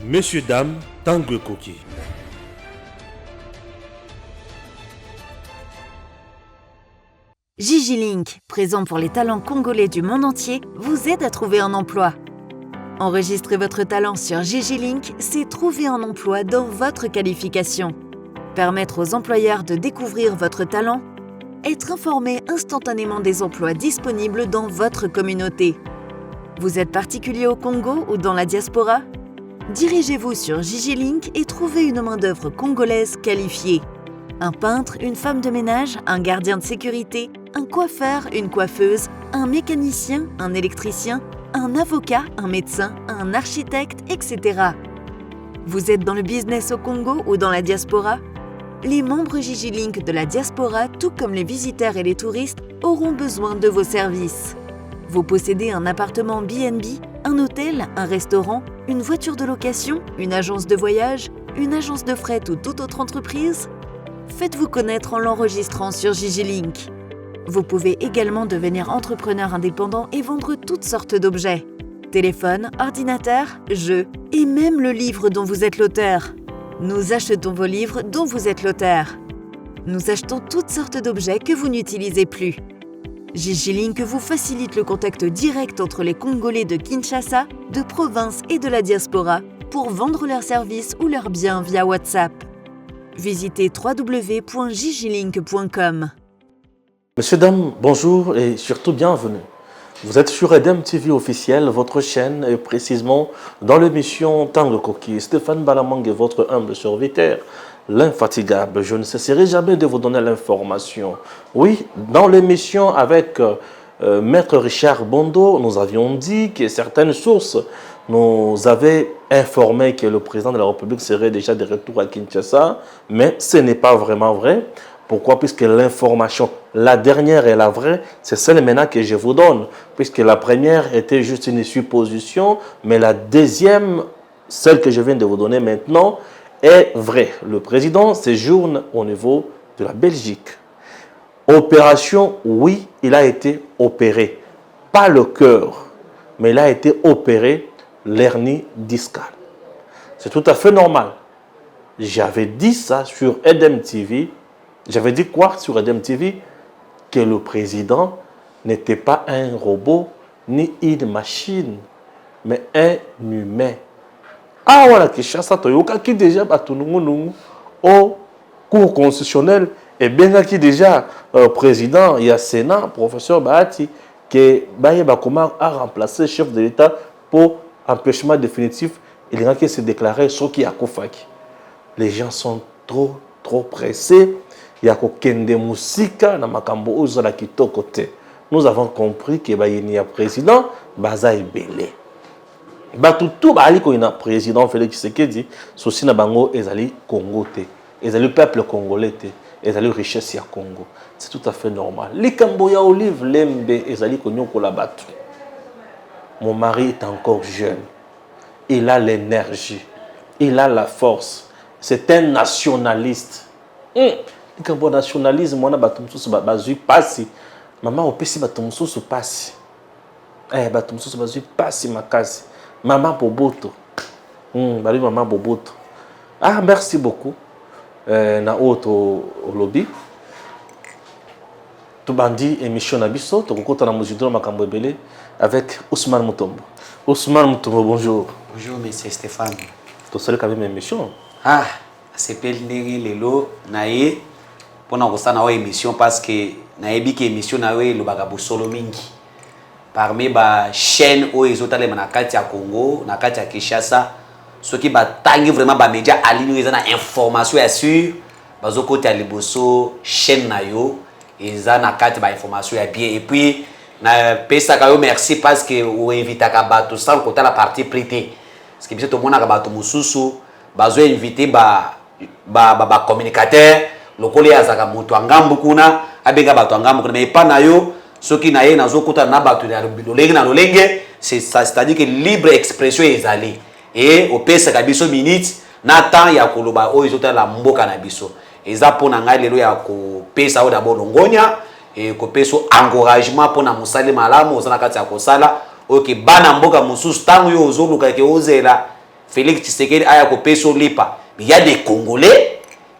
Messieurs, dames, Tanguy Koki. Gigi-Link, présent pour les talents congolais du monde entier, vous aide à trouver un emploi. Enregistrer votre talent sur Gigi-Link, c'est trouver un emploi dans votre qualification. Permettre aux employeurs de découvrir votre talent, être informé instantanément des emplois disponibles dans votre communauté. Vous êtes particulier au Congo ou dans la diaspora? Dirigez-vous sur Gigi-Link et trouvez une main-d'œuvre congolaise qualifiée. Un peintre, une femme de ménage, un gardien de sécurité, un coiffeur, une coiffeuse, un mécanicien, un électricien, un avocat, un médecin, un architecte, etc. Vous êtes dans le business au Congo ou dans la diaspora? Les membres Gigi-Link de la diaspora, tout comme les visiteurs et les touristes, auront besoin de vos services. Vous possédez un appartement B&B, un hôtel, un restaurant, une voiture de location, une agence de voyage, une agence de fret ou toute autre entreprise? Faites-vous connaître en l'enregistrant sur Gigi-Link. Vous pouvez également devenir entrepreneur indépendant et vendre toutes sortes d'objets. Téléphone, ordinateur, jeux et même le livre dont vous êtes l'auteur. Nous achetons vos livres dont vous êtes l'auteur. Nous achetons toutes sortes d'objets que vous n'utilisez plus. Gigi-Link vous facilite le contact direct entre les Congolais de Kinshasa, de province et de la diaspora pour vendre leurs services ou leurs biens via WhatsApp. Visitez www.gigilink.com. Messieurs, dames, bonjour et surtout bienvenue. Vous êtes sur Edem TV officiel, votre chaîne, et précisément dans l'émission Tanguy Koki. Stéphane Balamang est votre humble serviteur, l'infatigable. Je ne cesserai jamais de vous donner l'information. Oui, dans l'émission avec Maître Richard Bondo, nous avions dit que certaines sources nous avaient informé que le président de la République serait déjà de retour à Kinshasa, mais ce n'est pas vraiment vrai. Pourquoi? Puisque l'information, la dernière et la vraie, c'est celle maintenant que je vous donne. Puisque la première était juste une supposition, mais la deuxième, celle que je viens de vous donner maintenant, est vraie. Le président séjourne au niveau de la Belgique. Opération, oui, il a été opéré. Pas le cœur, mais il a été opéré l'hernie discale. C'est tout à fait normal. J'avais dit ça sur Edem TV. J'avais dit quoi sur Edem TV? Que le président n'était pas un robot ni une machine, mais un humain. Ah voilà, que Chassa Toyoka qui déjà au cours constitutionnel et bien qui déjà président, il y a Sénat, professeur Bahati, que Baye Bakoma a remplacé le chef de l'État pour empêchement définitif. Il y a qui s'est déclaré ce qui a Koufaki. Les gens sont trop pressés. Il y a Kende Musika na makambo ozala kitoko te. Nous avons compris que il y a président baza ebele. Batutu bali ko ina président Félix Tshisekedi sosi na bango ezali Congo te. Ezali peuple congolais te. Ezali richesse ya Congo. C'est tout à fait normal. Likambo ya Olive Lembe ezali konyoko la batu. Mon mari est encore jeune. Il a l'énergie. Il a la force. C'est un nationaliste. Quand on nationalisme, on a battu passi. Maman opesi battu sous passi. Battu sous battu passi makasi. Maman Boboto. Bali maman Boboto. Ah, merci beaucoup. Na auto lobby. Tu bandi émission na biso, to kokota na mujidro makambo ebele avec Ousmane Mutombo. Ousmane Mutombo, bonjour. Bonjour monsieur Stéphane. Tu sais quand même émission. Ah, c'est pelneri lelo nae pona kosana wa émission parce que naebi ke émission nawe lo baka solo mingi. Parmi ba chaîne o ezotale na kati ya Congo, na kati ya Kinshasa, ceux qui ba tangi vraiment ba média aligné na information ya sûr, bazoko ta liboso chaîne na yo, eza na kati ba information ya bien et puis na pesa ka yo merci parce que o invita ka bato sans côté la partie privée. Parce que biso to mona ka bato mususu bazo inviter ba communicateur lokole azaka moto angambu kuna abenga bato angambu kuna mais pas na yo soki na ye nazokuta na bato na lolenge na lolenge c'est-à-dire que libre expression ezali et opesa ka biso minute na temps ya koloba o ezota la mboka na biso eza pona ngai lelo ya ko pesa o d'abord longonya et ko peso encouragement pona musali malamu ozana kati ya kosala oke bana mboka mususu tangu yo ozoluka ke ozela Félix Tshisekedi aya ko peso lipa. Il y a des Congolais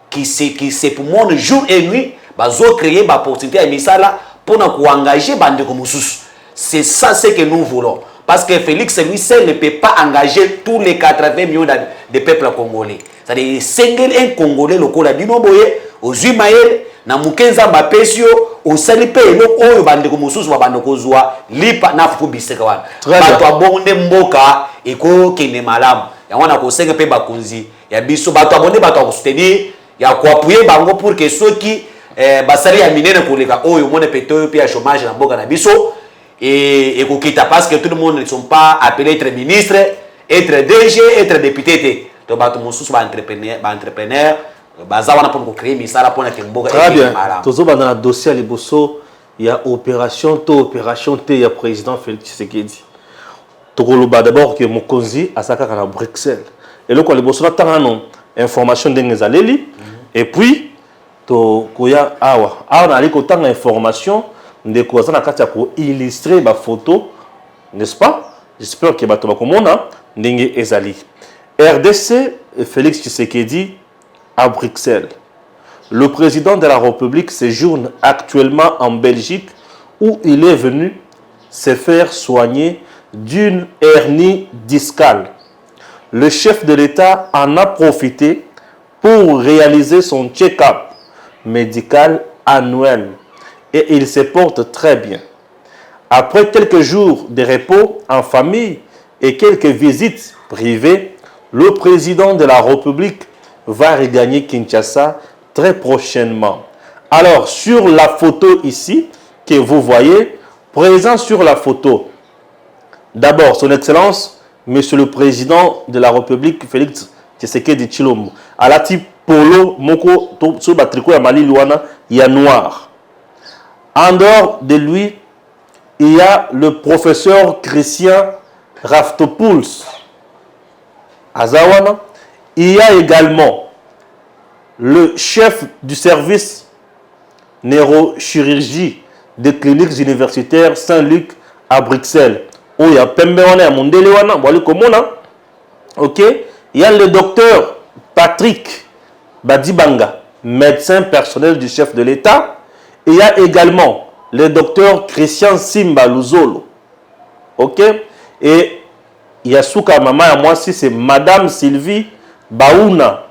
qui se pour mon jour et nuit bazo créer ba opportunité à misala pour nous engager bande comme c'est ça ce que nous voulons parce que Félix lui seul ne peut pas engager tous les 80 millions de peuples congolais. C'est-à-dire single un Congolais lokola bino boye ozui mael na mukenza mapesio osali pe eloko oyo bande comme bande ko zwa lipa na fu biseka wana. Bato abonde mboka eko kende malamu. Ya wana ko senga pe bakonzi ya biso bato abonde bato ko soutenir ya ko appuyer bango pour que ceux qui basali ya minene koleka oyo mone peto pe ya chômage na mboka na biso et kokita parce que tout le monde ne sont pas appelés être ministre, être DG, être député. Donc bato mosusu ba entrepreneur baza wana pour créer misala pour na mboka. Très bien. Tozo ba na dossier liboso il y a opération T il y a président Félix Tshisekedi. Tokoloba d'abord que Mokonzi asaka na Bruxelles. Et le ko liboso na tanga non information d'engezaleli et puis to koya awa na ali ko tanga information de koza na kati pour illustrer ba photo, n'est-ce pas? J'espère que bato bakomona ndenge ezali. RDC Félix Tshisekedi à Bruxelles. Le président de la République séjourne actuellement en Belgique où il est venu se faire soigner d'une hernie discale. Le chef de l'État en a profité pour réaliser son check-up médical annuel et il se porte très bien. Après quelques jours de repos en famille et quelques visites privées, le président de la République va regagner Kinshasa très prochainement. Alors, sur la photo ici, que vous voyez, présent sur la photo, d'abord, son Excellence, Monsieur le Président de la République, Félix Tshisekedi Tshilombo. Alati polo moko sur le tricot ya Mali Luana, il y a noir. En dehors de lui, il y a le professeur Christian Raftopoulos Azawana. Il y a également le chef du service neurochirurgie des cliniques universitaires Saint-Luc à Bruxelles. Oh, il y a Pembewana à Mondelewana, voilà comment là. Ok. Il y a le docteur Patrick Badibanga, médecin personnel du chef de l'État. Il y a également le docteur Christian Simba Luzolo. Ok. Et il y a Souka Mama à moi si c'est Madame Sylvie Baouna.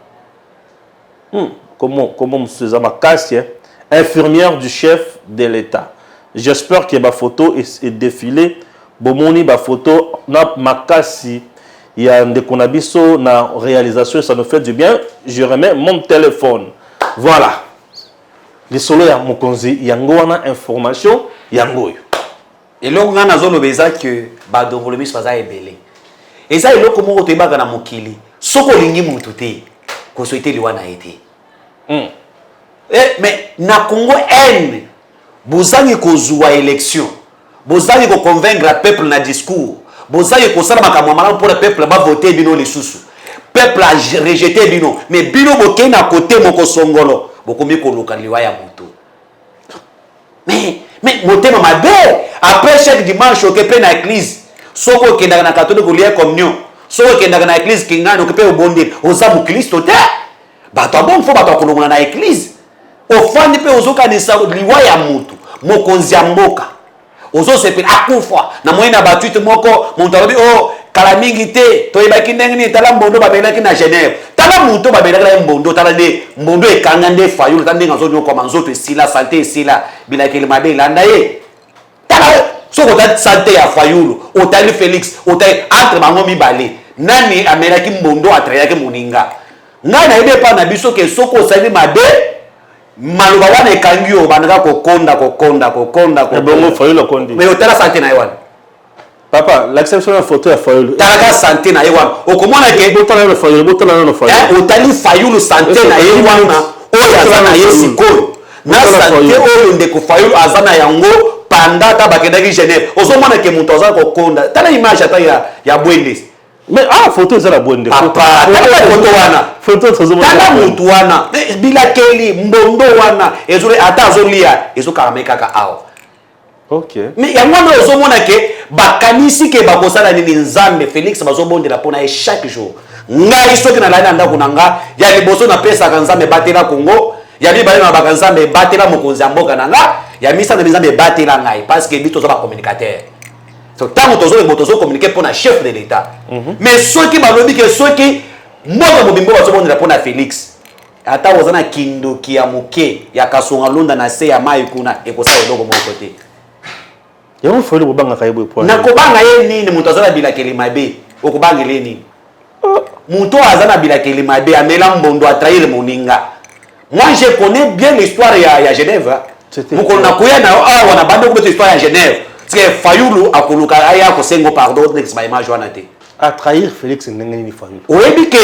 Comment M. Makassi, infirmière du chef de l'État. J'espère que ma photo est défilée. Bomoni ma photo na Makassi. Il y a un déconabiso na réalisation, ça nous fait du bien. Je remets mon téléphone. Voilà. Les solo ya Mokonzi yango wana information yango. Et là on a zolo beza que ba dongolomi soza ebele. Et ça eloko moko to ebaka na mokili. Soko lingi mutu te. Ko souhaiter liwana été. Mais na Congo N bozangi ko zuwa élection. Bozangi ko convaincre le peuple na discours. Bozangi ko sala makamwa malamu pour le peuple ba voter bino les susu. Peuple a rejeté bino, mais bino boke na côté moko songolo. Bokomi ko lokaliwa ya moto. Mais motema mabe après chaque dimanche okepe na église. Soko kenda na catholique lié communion. Soko kenda na église kingana okepe obonde oza mu Kristo te. Bato bon fo bato kolongona na église. Ofandi pe ozoka ni sa liwa ya moto. Mokonzi ya mboka. Ozo sepe akufa na moyena batuite moko montalobi oh kala mingi te to yebaki ndenge ni tala mbondo babelaki na Genève. Tala moto babelaki na mbondo tala de mbondo ekanga nde fayulu tande ngazo nyoko manzoto esila santé esila bilaki le mabe landa ye. Tala soko ta santé ya fayulu otali Félix otali entre bango mibale nani amelaki mbondo atrayaki moninga ngana ebe pa na biso ke soko sali mabe maluba wana ekangi yo bandaka kokonda bongo fayulu kondi mais otala santé na yewana papa l'acception de photo ya fayulu talaka santé na yewana okomona ke botala na fayulu otali fayulu santé na yewana oyo azana yesiko na santé oyo ndeko fayulu azana yango pandaka bakendaki Genève ozomona ke muto azana kokonda tala image ata ya bwende. Mais photo eza la bonne papa photo wana photo tozomona tala mutu wana bilakeli mbondo wana ezole ata azolia ezokaramekaka awa. Ok. Mais yango ozomona ke bakanisi ke bakosala nini nzambe Félix bazobondela pona chaque jour ngai soki na lani ndako na nga ya liboso na pesa kanzambe batela Congo ya mibale na bakanzambe batela mokonzi ya mboka na nga ya misa na nzambe batela ngai parce que bito zo ba communicateur so tango tozo communiquer pour na chef de l'état mais soki balobi ke soki mboka mobimbo bazobonela pour na Félix ata ozana kindoki ya moke ya kasonga londa na se ya mai kuna ekosala eloko moko te yango Fayulu bobanga kayebo point na kobanga ye nini muto azala bilakeli mabe okobangela ye nini muto azana bilakeli mabe amela mbondo atrahir moninga. Moi je connais bien l'histoire ya Genève mukolo na koya na awa na bande ko histoire ya Genève parce que Fayulu akoluka aya ko sengo pardon next by ma joana te à trahir Félix ndengeni Fayulu oyebi ke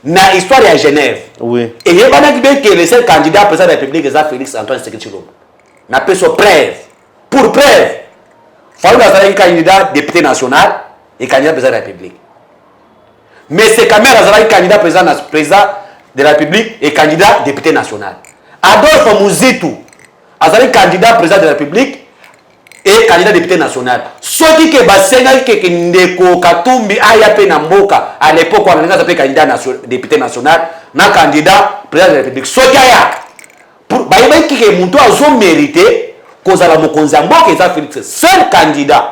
na histoire ya Genève oui et yebana ki que le seul candidat président de la République est Félix Antoine Tshisekedi Tshilombo na peso preuve pour preuve Fayulu azalaki candidat député national et candidat président de la République mais c'est quand même azalaki candidat président de la République et candidat député national Adolphe Muzitu azalaki candidat président de la République et candidat député national soki ke basengaki ke ndeko Katumbi aya pe na mboka à l'époque on a appelé candidat député national na candidat président de la République soki aya pour bayebaki ke muntu azo mériter kozala mokonzi ya mboka eza Félix seul candidat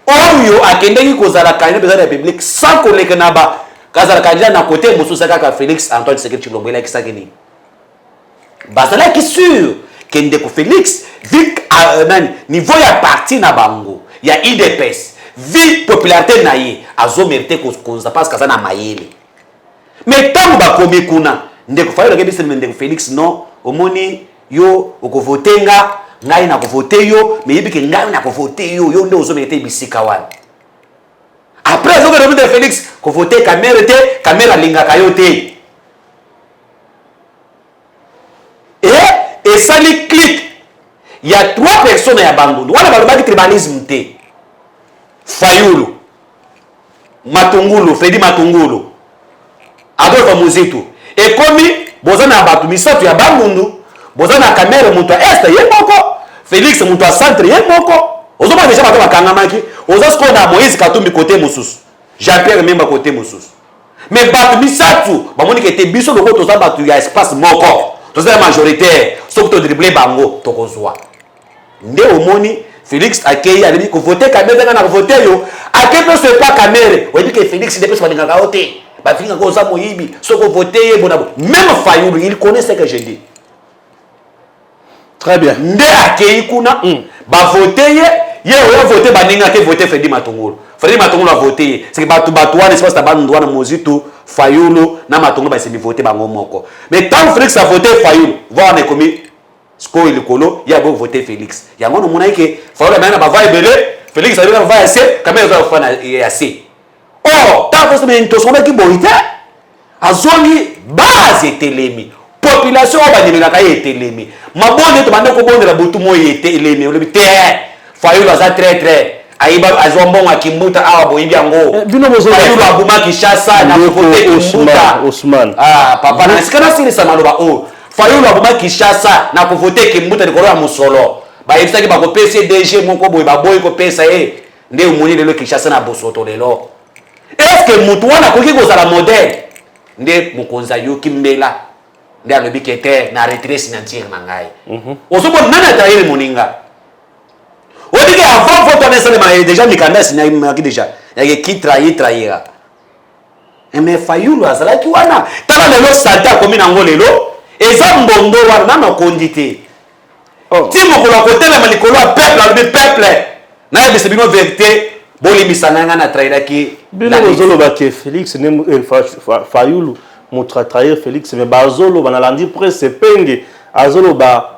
oyo akendeki kozala candidat président de la République sans koleka na ba kazala candidat na côté mosusu kaka Félix Antoine Tshisekedi Tshilombo elaki sakini bazalaki sûr que ndeko Félix vu niveau ya parti na bango ya IDPS vu popularité na ye azo mérité koza parce que ça na mayele mais tant bakomi kuna ndeko Fayulu ke bisema ndeko Félix non omoni yo okovotenga ngai na kovote yo mais yebi ke ngai na kovote yo nde ozo mérité bisika wana après zo ke de Félix kovote caméra lingaka yo te et ça les clique il y a 3 personnes à Bandundu wana balobaki tribalisme te Fayulu Matungulu Fredi Matungulu Adolphe Muzitu et comme bozana batu misato ya Bandundu bozana caméra mutu est ye moko Félix mutu centre ye moko ozoba déjà bato bakangamaki ozosko na Moïse Katumbi côté mususu Jean-Pierre Memba côté mususu mais batu misato bamoni ke te biso loko toza batu ya espace moko toza majoritaire soki to dribbler bango tokozwa nde omoni Félix akei alibi ko voter caméra na voter yo akepe so pas caméra oyebi ke Félix depuis so balingaka ote ba finga ko za moyibi soko voter ye bonabo même Fayulu il connaît ce que je dis très bien nde akei kuna ba voter ye oyo voter baninga ke voter Fredi Matungulu a voté c'est que batu wana espace tabandu wana Muzitu Fayulu na Matungulu ba semi voter bango moko mais tant Félix a voté Fayulu va on est commis sko ilikolo ya bo voter Félix yango no mona ke Fayulu na ba va ebele Félix a va essayer quand même ça fana assez oh tant que c'est to somba ki boité azoli base etelemi population ba nimela ka etelemi mabonde to bande ko bonde la butu moye etelemi ole bité Fayulu aza très aiba azombo wa kimbuta awa boyibi yango bino bozo Fayulu abuma Kishasa na kote Ousmane papa na sikana siri samaloba o Fayulu abuma Kishasa na kovote kimbuta likolo ya musolo ba yebisaki ba ko PCDG moko boy ba boy ko pesa nde umuni lelo Kishasa na bosoto lelo est-ce que mutu wana koki kozala modèle nde mukonza yoki mbela nde alobi kete na retraite financière na ngai osobo nana taire moninga on dit qu'avant faut connaître ça déjà Mikanda c'est déjà il y a qui trahira mais Fayulu azala ki wana tala lelo sata komi na ngolelo eza mbondo wana na kondité ti mokolo kotela malikolo a peuple na yebisa bino vérité bolimisa nanga na trahira ki bino bozolo ba ke Félix ne Fayulu motra trahir Félix mais bazolo banalandi presse penge azolo ba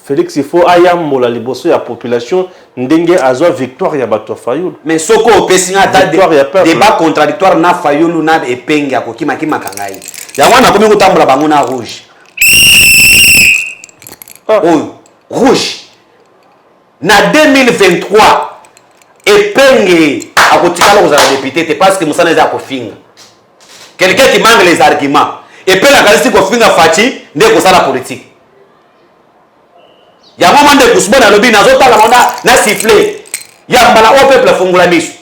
Félix il faut ayambola liboso ya population ndenge azwa victoire ya bato Fayulu mais soko opesinga ta débat contradictoire na Fayulu na epenge ya kokima kima kangai ya wana komi kotambola bango na rouge rouge na 2023 epenge akotikala kozala député parce que musana eza kofinga quelqu'un qui manque les arguments epenge akalisi kofinga Fati nde kosala politique ya mama nde kusubona lobi nazotala mona na siffler ya mbala au peuple fungula miso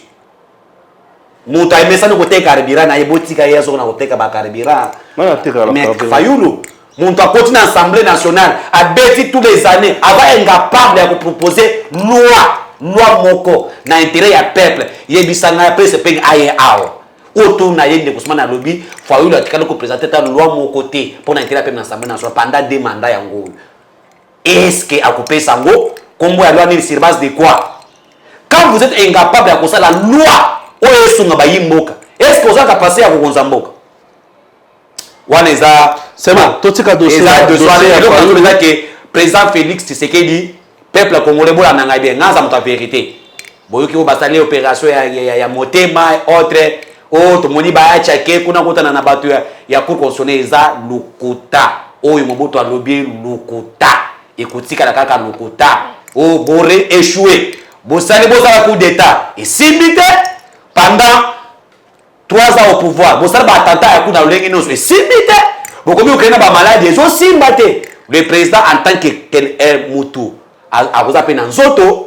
Muta emesana côté carburant na ebotika yeso na côté ba carburant. Mais Fayulu, mon a continué à l'Assemblée nationale, a bêti tous les années, avant incapable de proposer loi moko, na intérêt ya peuple, yebisanga après ce pays aye ao. Autour na yende kusuma na lobby, Fayulu a tikalo ko présenter ta loi moko té pour l'intérêt peuple na l'Assemblée nationale pendant 2 mandats yango. Est-ce que a coupé sango, comme la loi n'est sur base de quoi? Quand vous êtes incapable de faire la loi, est-ce que vous avez passé à vous Mboka? C'est bon, tout ce dossier. Que président Félix Tshisekedi, peuple congolais, bon, la vérité. Boyoki o basali opération ya motema autre moni ba chake kuna kota na batu ya cour constitutionnelle eza lukuta oyo moboto alobi lukuta ekutika la kaka lukuta o boré échoué bosali bosala coup d'état et simité pendant 3 ans au pouvoir bosala ba attentat ya coup na lengi noso et simité bokomi okena ba maladie zo simbate le président en tant que mutu a vous appelé nzoto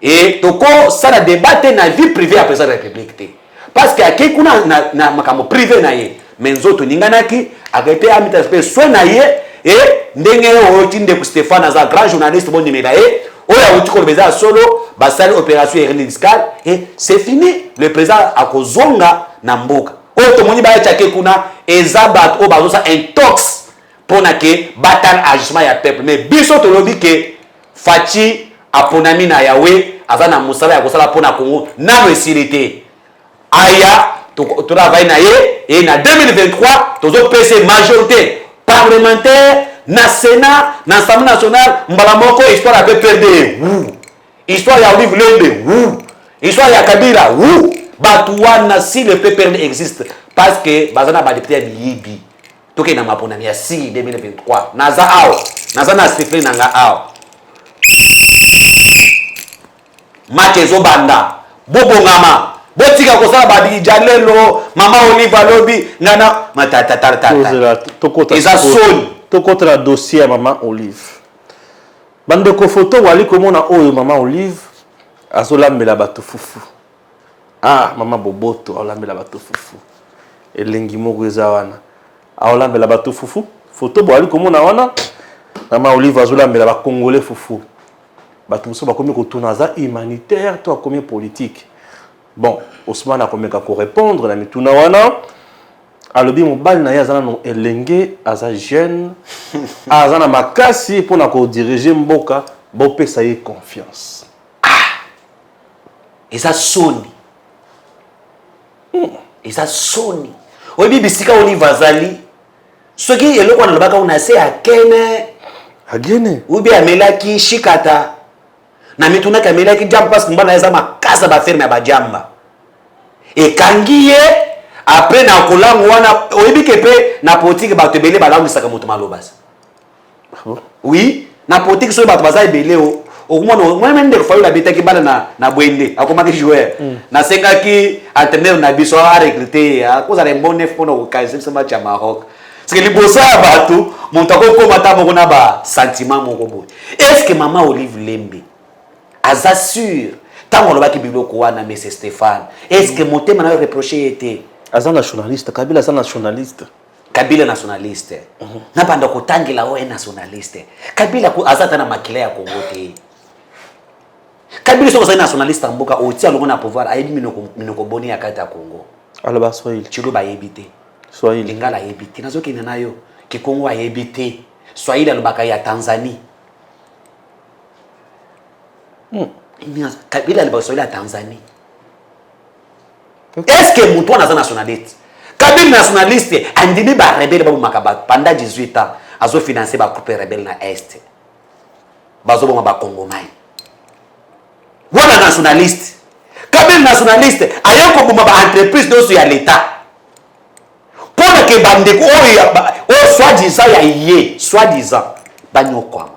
et toko ça la débattre na vie privée à président de la République parce que akei kuna na makamo privé na ye mais nzoto ninganaki akete amita soit na ye et ndenge o tinde ku Stéphane za grand journaliste bon numéro e oya uti ko beza solo basali opération erreur fiscale et c'est fini le président akozonga na mboka o to moni ba chake kuna ezabat o bazo sa intox pona ke batal agissement ya peuple mais biso to lobi ke Fachi aponami na yawe azana musala ya kosala pona Congo na resirité aya to travail na ye et na 2023 tozo PC majorité parlementaire na Sénat na Assemblée nationale mbala moko histoire a perdre histoire ya Olive Lembe histoire ya Kabila Batouana si le PPRD existe parce que bazana ba député biyibi toke na mapona ya si 2023 naza ao naza na sifle nanga ao Makezo banda bobongama botika kosala badi jalelo mama Olive Lobi ngana matata eza soni to contre la dossier à maman Olive bande ko photo wali komona oyo maman Olive azolambela bato fufu maman Boboto olambela bato fufu elengi moko eza wana olambela bato fufu photo wali komona wana maman Olive azolambela ba congolais fufu bato muso bakomi kotuna za humanitaire to akomi politique bon Ousmane akomeka ko répondre na mituna wana alobi mobali na ye azana no elenge aza jeune azana makasi pona ko diriger mboka bopesa ye confiance eza soni eza soni oyebi bisika Olive azali soki eloko na lobaka una se akene agene ubi amelaki shikata na mituna kamelaki jamba parce que mbana eza makasa ba ferme ba jamba e kangiye après na kolango wana oyebi kepe na politique ba tebele ba langisaka moto malobasa oui na politique so ba baza ebele o moi même de fois la bitaki bala na bwende akomaki joueur na sengaki entraîneur na biso a recruter a cause de bon neuf pour no kaise ce match à Maroc parce que libosa bato montako ko mata moko na ba sentiment moko boy est-ce que maman Olive Lembe aza sûr tant on lobaki biloko wana monsieur Stéphane est-ce que motema na reprocher était aza nationaliste Kabila aza nationaliste Kabila nationaliste na banda ko tangela o nationaliste Kabila ku azata na makila ya Congo te Kabila soko sa nationaliste mboka otia longo na pouvoir ayebi minoko boni ya kata ya Congo alaba Swahili chilo ba yebite Swahili lingala yebite nazoki nayo ki Congo ayebite Swahili alobaka ya Tanzanie Kabila alobaka Swahili ya Tanzanie est-ce que mutu na nationaliste Kabila nationaliste andimi ba rebelle ba makabato pendant 18 ans azo financer ba groupe rebelle na est bazo ba Congomai voilà nationaliste Kabila nationaliste ayoko buma ba entreprise doso ya l'état pour que bande ko o soi-disant ya yé soi-disant banyokwa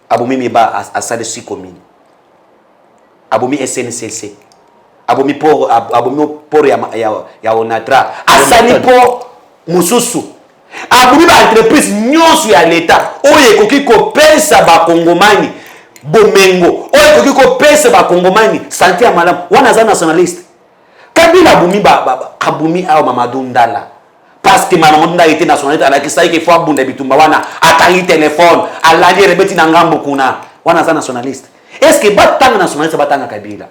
abomimi ba asale si commune abomi SNCC abomi pour ya onatra asali po mususu abomi ba entreprise nyonso ya l'état oye koki ko pesa ba kongomani bomengo oye koki ko pesa ba kongomani santé ya malamu wana za nationaliste Kabila Boumi Kaboumi a Mamadou Ndala. Parce que Mamadou Ndala était nationalité, alors qu'il savait qu'il faut abonder Bitumba wana, attaquer téléphone, aller rebeti nangambo kuna, wana za nationaliste. Est-ce que batanga nationaliste batanga Kabila?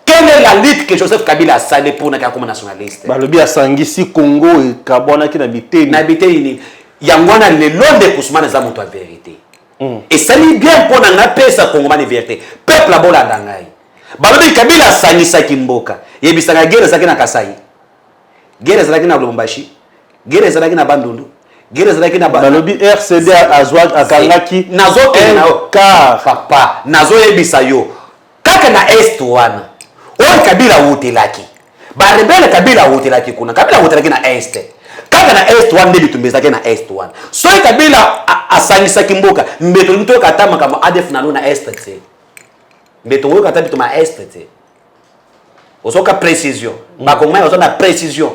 Quelle est la lutte que Joseph Kabila a salé pour n'être comme nationaliste? Bah le bien Sangisi Congo et Kabona qui n'habitait. N'habitait ni. Yangwana le long de Kousmane za moto vérité. Et ça lui bien pour n'en paix sa Congo de vérité. Peuple a beau la dangai. Balobi Kabila sangisa kimboka. Yebisanga guerre zaki na Kasai. Guerre zaki na Lubumbashi. Guerre zaki na Bandundu. Guerre zaki na Balobi RCD Azwaj Akangaki. Nazo car papa nazo yebisa yo. Kaka na est wana. Oyo Kabila wotelaki. Ba rebele Kabila wotelaki kuna. Kabila wotelaki na est. Kaka na est wana ndebi tumbezaki na est wana. So Kabila asangisa kimboka. Mbeto nto katama kama ADF na na est tse. Mbeto wo katama bituma est tse. Osoka précision. Ba kongma ozo na précision.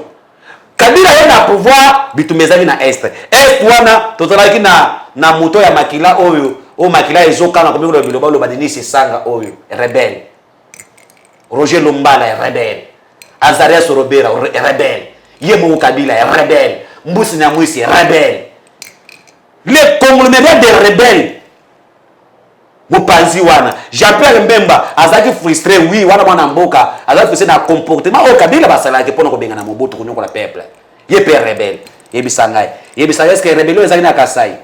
Kabila yana pouvoir bitumezaki na est. Est wana totolaki na moto ya makila oyo. O makila ezoka na komiko biloba lo badinisi sanga oyo rebelle. Roger Lombala est rebelle. Azarias Robera est rebelle. Yemo Kabila est rebelle. Mbusi Nyamwisi est rebelle. Les conglomérats des rebelles. Mupanzi wana. Jean-Pierre Mbemba azaki frustré oui wana mwana mboka azaki frustré na comportement o Kabila basalaki pona ko benga na Mobutu kunyoko la peuple. Ye père rebelle. Yebisangai. Yebisangai est-ce que rebellion ezaki na Kasai?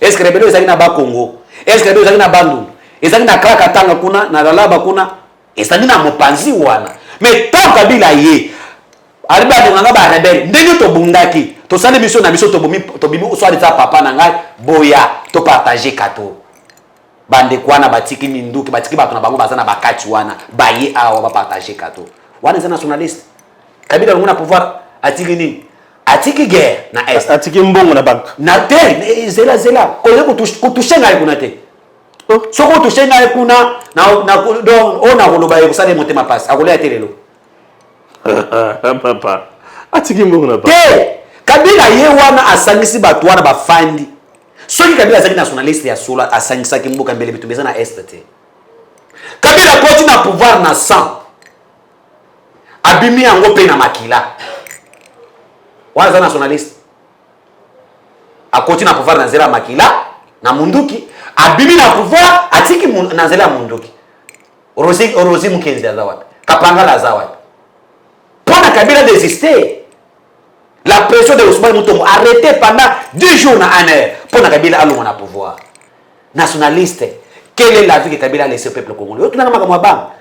Est-ce que rebellion ezaki na Bakongo? Est-ce que rebellion ezaki na Bandundu? Ezaki na Krakatanga kuna na Lalaba kuna? Ezaki na Mopanzi wana. Mais tant Kabila ye Aliba de nganga ba rebelle ndenge to bundaki to sale mission na mission to bimi so alita papa na ngai boya to partager kato bande kwana batiki minduki batiki bato na bango bazana bakati wana baye awa ba partager kato wana za nationaliste Kabila ngona pouvoir atiki ni atiki guerre na est atiki mbongo na banque na te zela ko toucher ngai kuna te soko toucher ngai kuna na donc ona koloba ye kusale motema passe akolela telelo papa atiki mbongo na banque Kabila ye wana asangisi bato wana bafandi soki Kabila azaki nationaliste ya solo asangisa kimboka mbele bitu beza na est te Kabila koti na pouvoir na 100 abimi yango pe na makila wana za nationaliste akoti na pouvoir na zera makila na munduki abimi na pouvoir atiki na zera munduki Orozi Mukenzi azawapi Kapangala azawapi pona Kabila désister. La pression de Ousmane Moutombo arrêtée pendant 2 jours na an heure pour Kabila alonga na pouvoir. Nationaliste, quelle est la vie que Kabila a laissé au peuple congolais? Yo tunanga makama banque.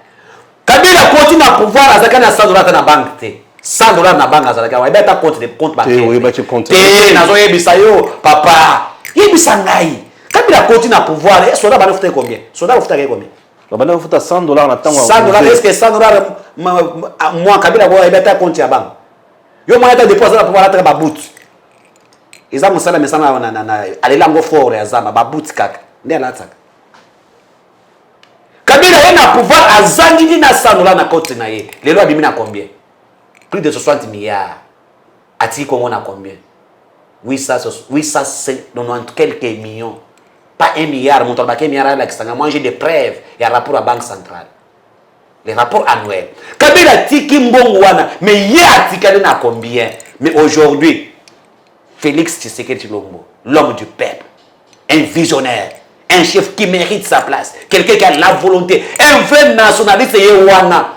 Kabila continue na pouvoir azaka na 100 $ na banque te. 100 $ na banque azaka wa beta compte bancaire. Oui, ba tu compte. Nazo yebisa yo papa. Yebisa ngai. Kabila continue na pouvoir, soda ba futa combien? Soda ba futa combien? Ba na futa 100 $ na tango. 100 $, est-ce que 100 $ moi Kabila wa beta compte ya banque? Yo moya ta déposer la pouvoir la ba bout. Eza musala mesana na alela ngo fort ya zama ba bout kaka. Nde la tsaka. Kabila yana pouvoir azangi na 100 $ na compte na ye. Lelo abimi na combien? Plus de 60 milliards. Ati Congo na combien? 890 quelques millions. Pas 1 milliard, mon tour ba 1 milliard là qui s'anga manger des preuves, il y a rapport à banque centrale. Les rapports annuels. Kabila tiki mbongo wana, mais hier atikale na combien? Mais aujourd'hui, Félix Tshisekedi Tshilombo, l'homme du peuple, un visionnaire, un chef qui mérite sa place, quelqu'un qui a la volonté, un vrai nationaliste wana.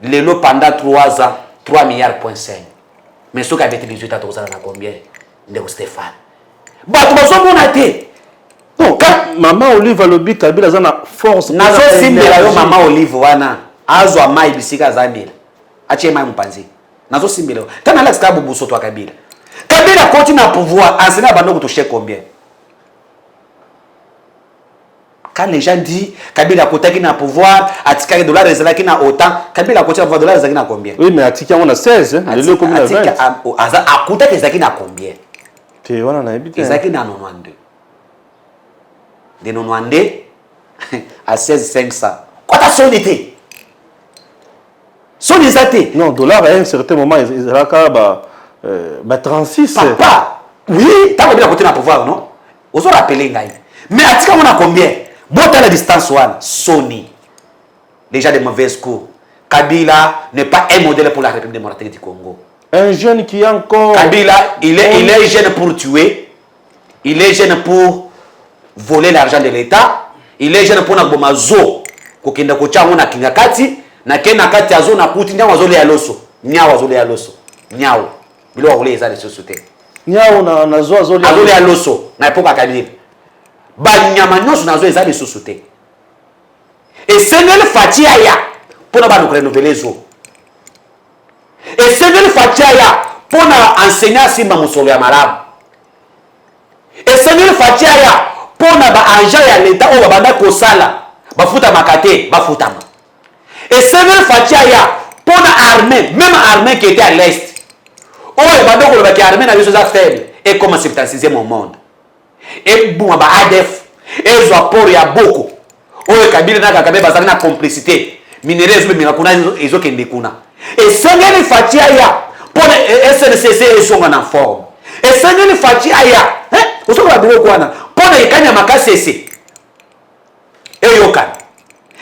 Lelo pendant 3 ans, 3 milliards,5. Mais ce qui avait été 18 ans, na combien? Ndeko Stéphane. Bato baso monate. Non, quand maman Olive Lobi Kabila zana force. Nazo simbela yo maman Olive wana. Azwa mai bisika zamila. Achie mai mpanzi. Nazo simbela. Tana Alex Kabubu soto Kabila. Kabila continue à pouvoir enseigner bando toucher combien? Quand les gens disent Kabila kotaki na pouvoir, atika dollars ezalaki na autant, Kabila continue à pouvoir dollars ezalaki na combien? Oui, mais atika on a 16 hein, le combien na 20. Aza akutaki ezalaki na combien? Te wana na ebite. Ezalaki na 92. De 92 à 16,500. Quoi ta sonité? Son exacté. Non, dollar à un certain moment, ils ont 36. Papa, oui, tu as bien côté na pouvoir, non? Vous avez rappelé Ngaï. Mais à tika on a combien? Bon, la distance, one, Sony. Les gens de mauvaise cour. Kabila n'est pas un modèle pour la République démocratique du Congo. Un jeune qui est encore... Kabila, il est jeune pour tuer. Il est jeune pour voler l'argent de l'État. Il est jeune pour na zo. Kokenda kochamo na kingakati. Na kena kati azo na kuti nyawa zole ya loso. Nyawa zole ya loso. Nyawa. Bilo wa vole ezali société. Nyawa na zo zole ya loso. Na epoka Kabila. Ba nyama nyoso na zo ezali société. Et Sengel Fatia ya pour na renouveler zo. Et Sengel Fatia ya pour na enseigner Simba Musolo ya malamu. Et Sengel Fatia ya pour na ba agent ya l'État o babanda kosala bafuta makate bafutama. Et Sengel Fatia ya pour na armée, même armée qui était à l'est. O babanda ko ba ki armée na biso za faible et comme 76e au monde. Et bon ba ADF et zo apport ya beaucoup. Oye Kabila na Kagame bazali na complicité minéraux ezo bimika kuna ezo kende kuna et Sengel Fatia ya pour SNCC ezonga na forme et Sengel Fatia ya osoka ba biro kwana pour na ikanya makasese eyoka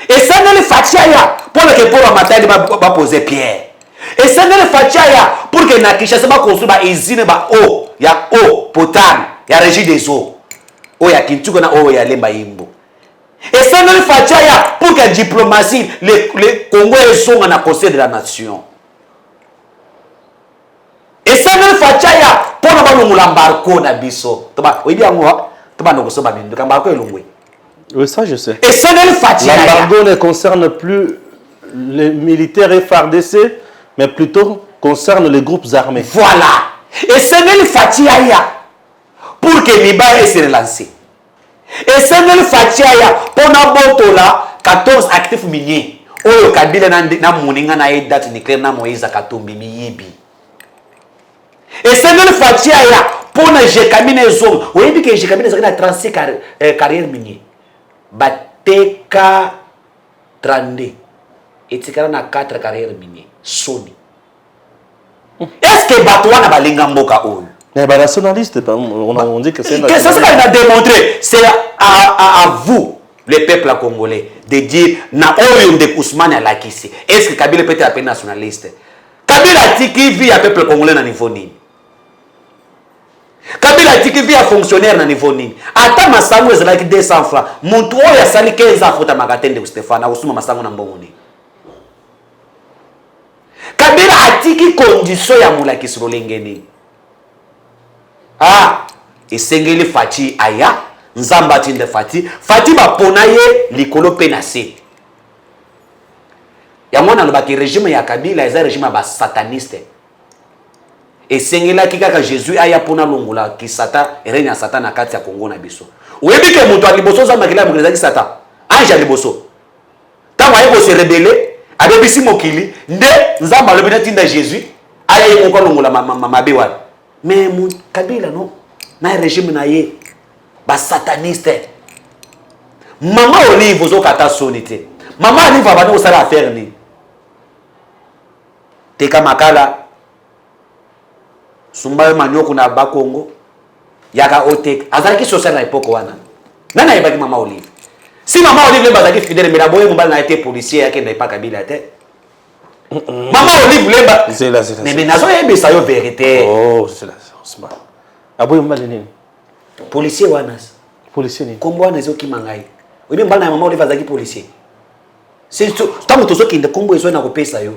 et Sengel Fatia ya pour que pour matadi ba poser pierre et Sengel Fatia ya pour que na Kinshasa ba construire ba usine ba eau ya eau potable ya régie des eaux o ya Kintuko na o ya Lemba Yimbo. Et Sengel Fatia ya pour que la diplomatie, le Congo sont en conseil de la nation. Et Sengel Fatia ya pour nous l'embarco na biso. Toba, oui bien moi, toba no koso ba bindu kambarco elongwe. Oui, ça je sais. Et Sengel Fatia ya l'embargo ne concerne plus les militaires FARDC, mais plutôt concerne les groupes armés. Voilà. Et Sengel Fatia ya pour que Liban se relance. Et Sengel Fatia ya pona botola 14 actifs miniers. Oyo Kabila na moninga na date nucléaire na Moïse Katumbi miyibi. Et Sengel Fatia ya pona Jekamine zone. Oyebi ke Jekamine zaki na 36 carrières minières. Bateka 32. Etikala na 4 carrières minières. Soni. Est-ce que Batouana balinga mboka oyo? Mais les nationalistes, on dit que c'est... C'est ça qu'il a démontré. C'est à vous, les peuples congolais, de dire na oyo de Ousmane à Lakisi. Est-ce que Kabila peut être appelé nationaliste? Kabila qui vit à peuple congolais na niveau nini? Kabila qui vit à fonctionnaire na niveau nini? Ata masango ezalaki 200 francs. Muntu oyo asali 15 ans fota makatende Stéphane akusuma masango na mbongo ni. Kabila atiki condition ya mulakisi lolengeni. Ah, et Sengel Fatia aya, nzamba tinde Fati ba ponaye likolo penase. Ya mwana lobaki régime ya Kabila eza régime ba sataniste. Et Sengel kika Jésus aya pona longola ki Satan renya Satan na kati ya Congo na biso. Oyebi ke mutu aliboso za makila mukileza ki Satan. Anja liboso. Tango ayeko se rebeller, abebisi mokili, nde nzamba lobina tinda Jésus aya yeko ko longola mabe wana. Mais mon Kabila non, na régime na ye ba sataniste. Maman Olive zo kata sonité. Maman Olive va bana osala affaire ni. Teka makala sumba manyoko na ba Congo yaka otek azalaki social na époque wana. Nana yebaki Maman Olive. Si Maman Olive le bazaki fidèle mais la boye mbala na été policier yake na pas Kabila te. Maman Olive lemba. Mais nazo yebe sa yo vérité. Oh, c'est là, Ousmane. Aboye mbala nini? Policier wanas. Policier nini? Kombo wana ezo kimanga. Oyebi mbala na Maman Olive azaki policier. C'est tant que qui de Kombo ezo na kopesa yo.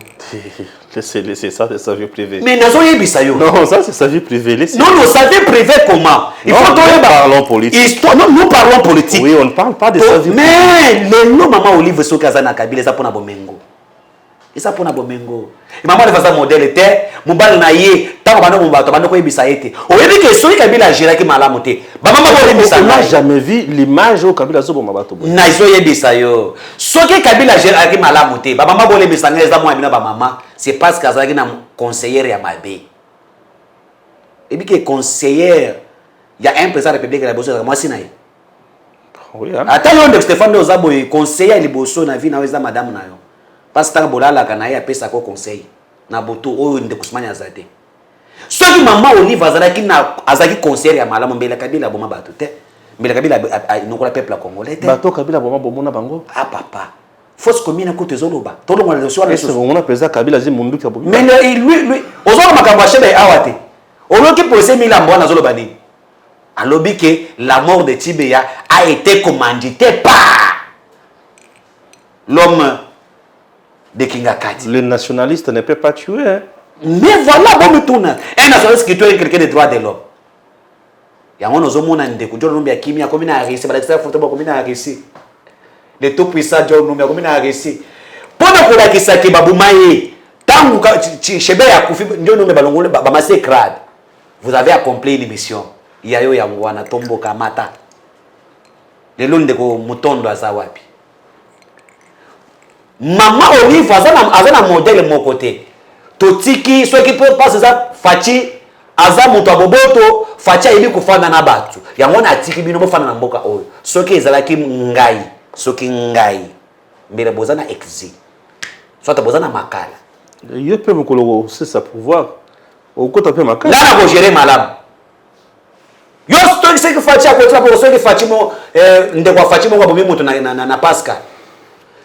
C'est ça, c'est sa vie privée. Mais nazo yebi sa yo. Non, ça c'est sa vie privée. Non, sa vie privée comment? Il faut nous parlons politique. Histoire, non, nous parlons politique. Oui, on ne parle pas de sa vie privée. Mais le nom Maman Olive soki azana Kabila eza pona bomengo. Et ça pour na bomengo. Et maman le faisait modèle était mobile na ye tant bana mbato bana ko yebisa ete. Oyebi ke soki Kabila géré ki malamu te. Ba maman ko yebisa. On n'a jamais vu l'image au Kabila zo mabato. Na iso yebisa yo. Soki Kabila géré ki malamu te. Ba maman ko yebisa ngeza mo abina ba maman, c'est parce que azaki na conseillère ya mabe. Et bi ke conseillère il y a un président de la République la bosso moi sinaye. Oui. Ata yo de Stéphane Ozabo conseiller li bosso na vie na weza madame na yo. Parce que bolala kana ya pesa ko conseil na boto oyo nde kusmanya azate. Soki Maman Olive azalaki na azaki conseiller ya malamu mbele Kabila boma bato te. Mbele Kabila nokola peuple congolais te. Bato Kabila boma bomona bango. Ah papa. fausse commune à côté zoloba tout le monde le soir est-ce qu'on appelle ça Kabila Zimundu Kabu mais lui ozolo makambo chebe awate olo ki posé milambo na zoloba ni alobi que la mort de Tibeya a été commanditée par l'homme de Kingakati. Le nationaliste ne peut pas tuer. Hein. Mais voilà, bon, me tourne. Un nationaliste qui tue quelqu'un des droits de l'homme. Il y a un autre monde qui a dit qu'il y a un récit. Le tout puissant, il y a un récit. Pendant que la question est vous avez accompli une mission. Il y a eu un tombo kamata. Le long de Mutondo à Zawapi. Maman Olive a un modèle de mon côté. Totiki, ceux qui peuvent passer ça, Fachi, Aza Moutaboboto, Fachi a élu kufana na batu. Ya mwana atiki bino mofana na mboka oyo. Ceux qui ezalaki ngai, ceux qui ngai. Mais les bozana exi. Soit bozana makala. Il peut me colorer, c'est sa pouvoir. Au côté de makala. Là, on va gérer malade. Yo, c'est que Fachi a côté pour ceux qui Fachi mo, ndekwa Fachi mo kwa bomi moto na Pascal.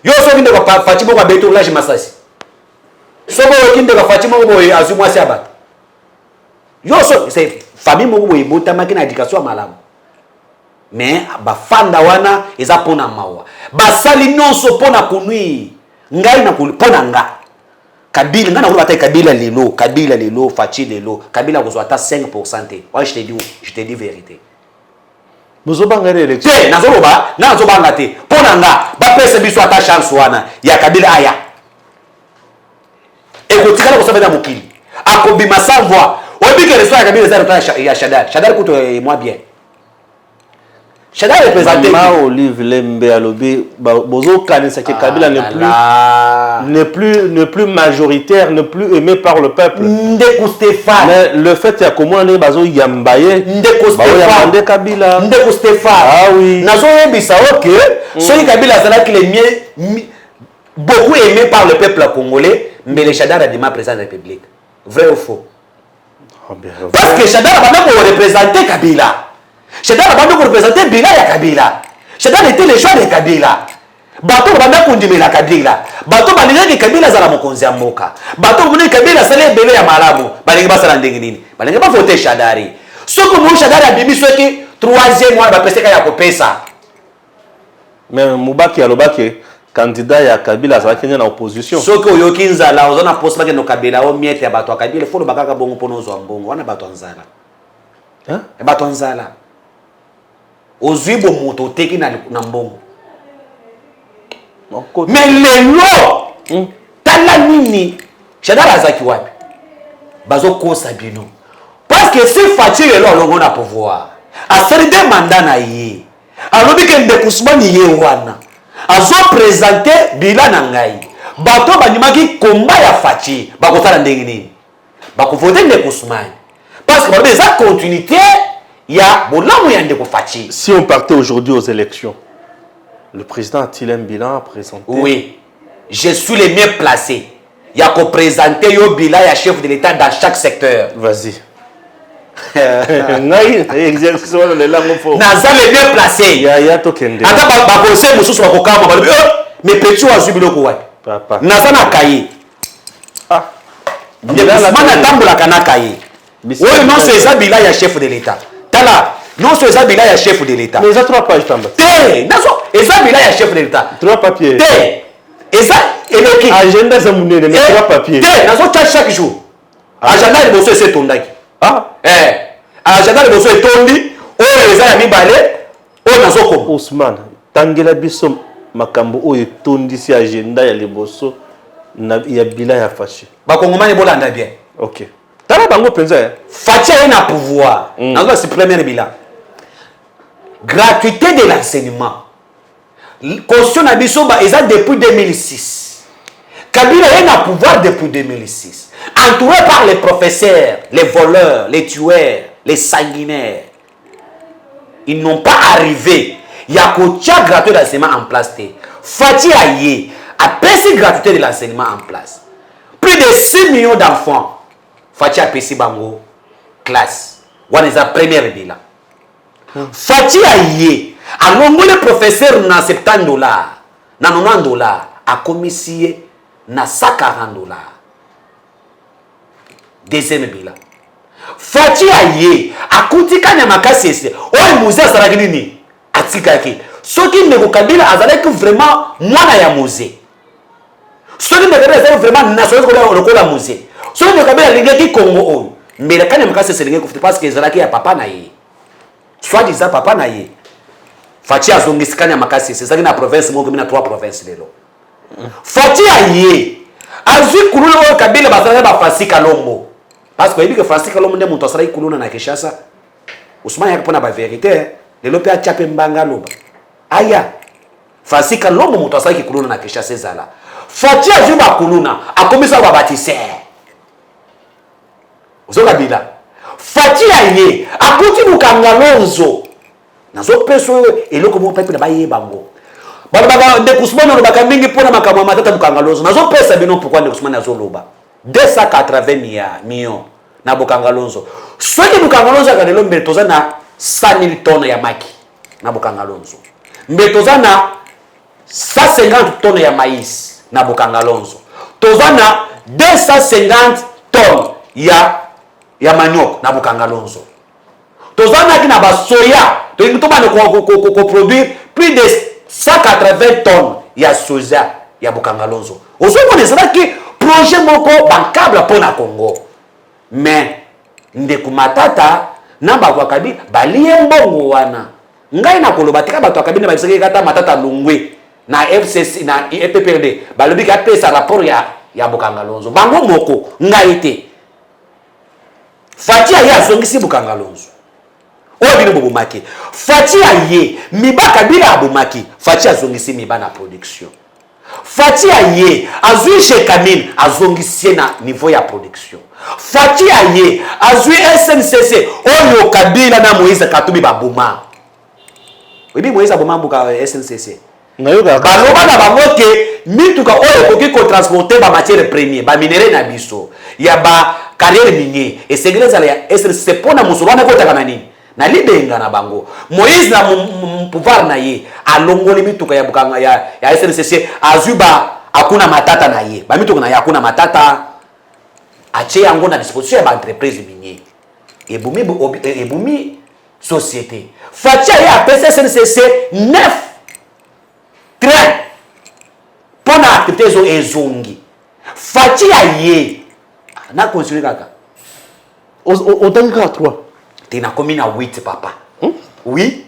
Yo so kinde kwa Fatima kwa beto village Masasi. So ko kinde kwa Fatima ko azumwa si abat. Yo so c'est famille mo ko ibota makina éducation malamu. Mais ba fanda wana eza pona mawa. Ba sali nyonso pona kunui. Ngai na pona nga. Kabila ngana ko Kabila lelo, Fachi lelo. Kabila ko zo ata 5%. Moi je te dis vérité. Muzobanga élection. Te nazoloba na nazobanga te pona nga ba pese biso ata chance wana ya Kabila aya ekotikala ko sabena mokili akobima sans voix obike reso ya Kabila za ya Shadar kuto moi bien Shadar représenté Ma Olive Lembe alobi bozo kanisa ke Kabila n'est plus majoritaire, ne plus aimé par le peuple. Ndeko Stéphane. Mais le fait ya komona ne bazo yambaye. Ndeko Stéphane. Ndeko Kabila. Ndeko Stéphane. Ah oui. Nazo yebisa OK. Celui Kabila zala qui est beaucoup aimé par le peuple congolais, mais le Shadar a démarré président de la République. Vrai ou faux? Parce que Shadar a pas représenté Kabila. Shadar a pas représenté Bila ya Kabila. Shadar était le choix de Kabila. Bato banda kundimela Kabila. Bato balinga Kabila zala mokonzi ya mboka. Bato mune Kabila sale bele ya malamu. Balinga basala ndenge nini? Balinga ba voter Shadari. Soko mo Shadari abimi soki 3e mois ba peseka ya kopesa. Mais Mubaki alobaki candidat ya Kabila zala kenya na opposition. Soko oyoki nzala ozona poste bake no Kabila o miete ya bato ya Kabila folo bakaka bongo pono zo mbongo wana bato nzala. Hein? E bato nzala. Ozuibo moto teki na mbongo. Mais les lois, tala nini, Shadar azaki wapi, bazo kosa bino. Parce que si Fachi est là, on a pouvoir. A faire des mandats na yé. Alors que Ndeko Ousmane yé wana. Azo présenter bilan nangai. Bato banimaki combat ya Fachi, bako sala ndenge nini. Bako voter Ndeko Ousmane. Parce que des continuité, il y a bolamu ya Ndeko Fachi. Si on partait aujourd'hui aux élections, le président a-t-il un bilan à présenter? Oui. Je suis le mieux placé. Il y a qu'à présenter un bilan à chef de l'État dans chaque secteur. Vas-y. Exercice le langue fort. Naza le mieux placé. Il y a tokende. Ata ba conseil mususu ba kokama ba mais petit wa zubilo ko wapi. Papa. Naza na kaye. Ah. Mana tambola kana kaye. Oui, non c'est ça bilan à chef de l'État. Tala non c'est ça bilan à chef de l'État. Mais ça 3 pages tamba. Té, nazo eza bilan à chef de l'État. 3 papiers. Té. Eza eloki. Agenda za munene mais 3 papiers. Té, nazo chaque jour. Agenda de bosso c'est tondaki. Ah. Agenda de bosso est tondi. Oh eza ya mibale. Oh nazo ko. Ousmane, tangela biso makambo oyo tondisi agenda ya liboso na ya bilan ya Fachi. Ba kongomani bolanda bien. OK. Tala bango penza. Fachi a un pouvoir. Nazo c'est premier bilan. Gratuité de l'enseignement. Constitution na biso ba eza depuis 2006. Kabila a un pouvoir depuis 2006. Entouré par les professeurs, les voleurs, les tueurs, les sanguinaires. Ils n'ont pas arrivé. Il y a qu'au gratuité de l'enseignement en place. Fachi Aye a payé gratuité de l'enseignement en place. Plus de 6 millions d'enfants. Fachi a payé bango classe. On est la première bilan. Fachi Aye a l'ongole professeur na $70, na $90, akomisi na 140 $. Deuxième bilan. Fachi aye akutika na makasi ese. Oyi musée azalaki nini? Atikaki. Soki ndeko Kabila azalaki vraiment mwana ya musée. Soki ndeko Kabila azalaki vraiment national lokola musée. Soki ndeko Kabila alingaki Congo oyo. Mais kanya makasi ese lingaki kufuta parce que ezalaki ya papa na ye. Soit disant papa na ye. Fachi azongisi kanya makasi ese. Ezalaki na province moko na 3 provinces lelo. Fachi aye azwi kulula oyo Kabila bazalaki ba Fasika Lombo. Parce que il dit que Francis Kalombo nde muto asala ikuluna na Kinshasa. Ousmane yaki pona ba vérité, lelo pe achape mbanga loba. Aya. Francis Kalombo muto asala ikuluna na Kinshasa ezala. Fachi ajuba kuluna, akomisa ba baptiser. Ozoka bila. Fachi aye, akuti bukangalonzo. Nazo peso eloko mo pepe na baye bango. Baba de Ousmane loba kamingi pona makamwa matata bukangalonzo. Nazo pesa bino pourquoi de Ousmane azo loba. 280 millions na Bukangalonzo. Soki Bukangalonzo akanelo mbetoza na 100,000 tonnes ya maki na Bukangalonzo. Mbetoza na 150 tonnes ya maïs na Bukangalonzo. Toza na 250 tonnes ya manioc na Bukangalonzo. Toza na kina ba soya, to ba ko produire plus de 180 tonnes ya soja ya Bukangalonzo. Ozo connaissez que projet moko bankable pour na Congo. Mais ndeko matata na ba kwa Kabila balie mbongo wana. Ngai na koloba tika bato Kabila ba biseke kata matata lungwe na FCC na EPPRD. Balobi ka pesa rapport ya Bukangalonzo. Bango moko ngai te. Fachi ya zongisi Bukangalonzo. Oyo bino bobo maki. Fachi ye miba Kabila abomaki. Fachi zongisi miba na production. Fachi aye azui chez Kamine azongisie na niveau ya production. Fachi aye azui SNCC oyo Kabila na Moïse Katumbi baboma. Webi Moïse aboma buka SNCC. Ngayoka baloba na bango ke mituka oyo koki ko transporter ba matière première ba minerai na biso ya ba carrière minier et ségreza ya SNCC pona musulwana ko takana nini na libenga na bango. Moïse na pouvoir na ye alongoli mituka ya bukanga ya SNCC azuba akuna matata na ye ba mituka na ya akuna matata ache yango na disposition ya ba entreprise minier ebumi société. Fachi ya SNCC 9 train pona activité zo ezongi. Fachi ye na construire kaka autant que 3 te na komi na 8 papa. Oui.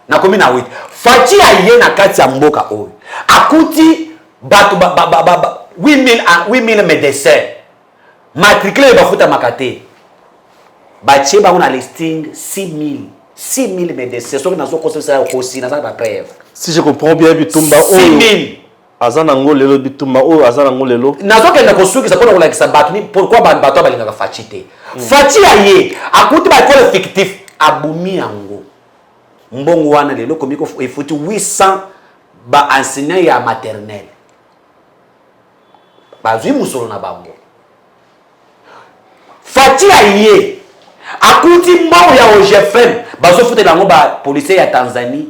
Na komi na 8. Fachi aye na kati ya mboka oyo. Akuti batu 8000 médecins. Matriculé ba futa makate. Bache ba na listing 6000 médecins. Soki nazo conseiller ça aussi na ba preuve. Si je comprends bien bitumba oyo 6000 azana ngolelo bitumba oyo azana ngolelo nazo kenda kosuki sa pona ko lakisa batu ni pourquoi bato balinga Fachi te. Fachi aye akuti ba école fictif abumi yango mbongo wana lelo komiko efuti 800 ba enseignant ya maternelle bazwi musolo na bango. Fachi aye akuti mbongo ya OGFM bazo futa bango ba policier ya Tanzanie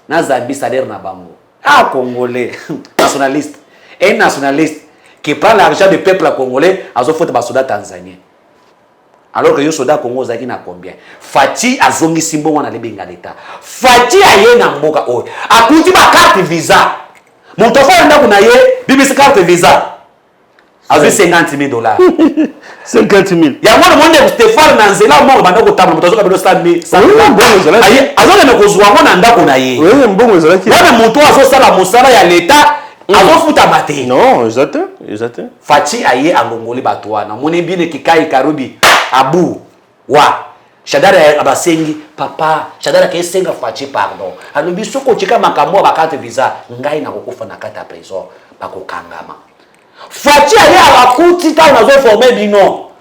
na Zambie salaire na bango. Ah congolais nationaliste un nationaliste qui prend l'argent du peuple congolais azo futa ba soldat tanzanien. Alors que yo soldat Congo zaki na combien? Fachi azongi simbo wana lebenga leta. Fachi aye na mboka oyo. Akuti ba carte visa. Motofa nda kuna ye bibisi carte visa. Azwi $50,000. 50,000. Ya mwana monde Stéphane na nzela mo banda ko tabla motozo ka bino stand aye azonga na kozwa mwana ndako na ye. Oui, mbongo ezalaki. Wana moto azo sala mosala ya leta azo futa mate. Non, exact. Fachi aye angongoli bato wana. Moni bine kikai karubi abu wa Shadara abasengi papa Shadara ke senga Fachi pardon. Alobi soko chika makambo ba carte visa ngai na kokufa na kata prison bakokangama. Fachi aye abakuti ta nazo former bino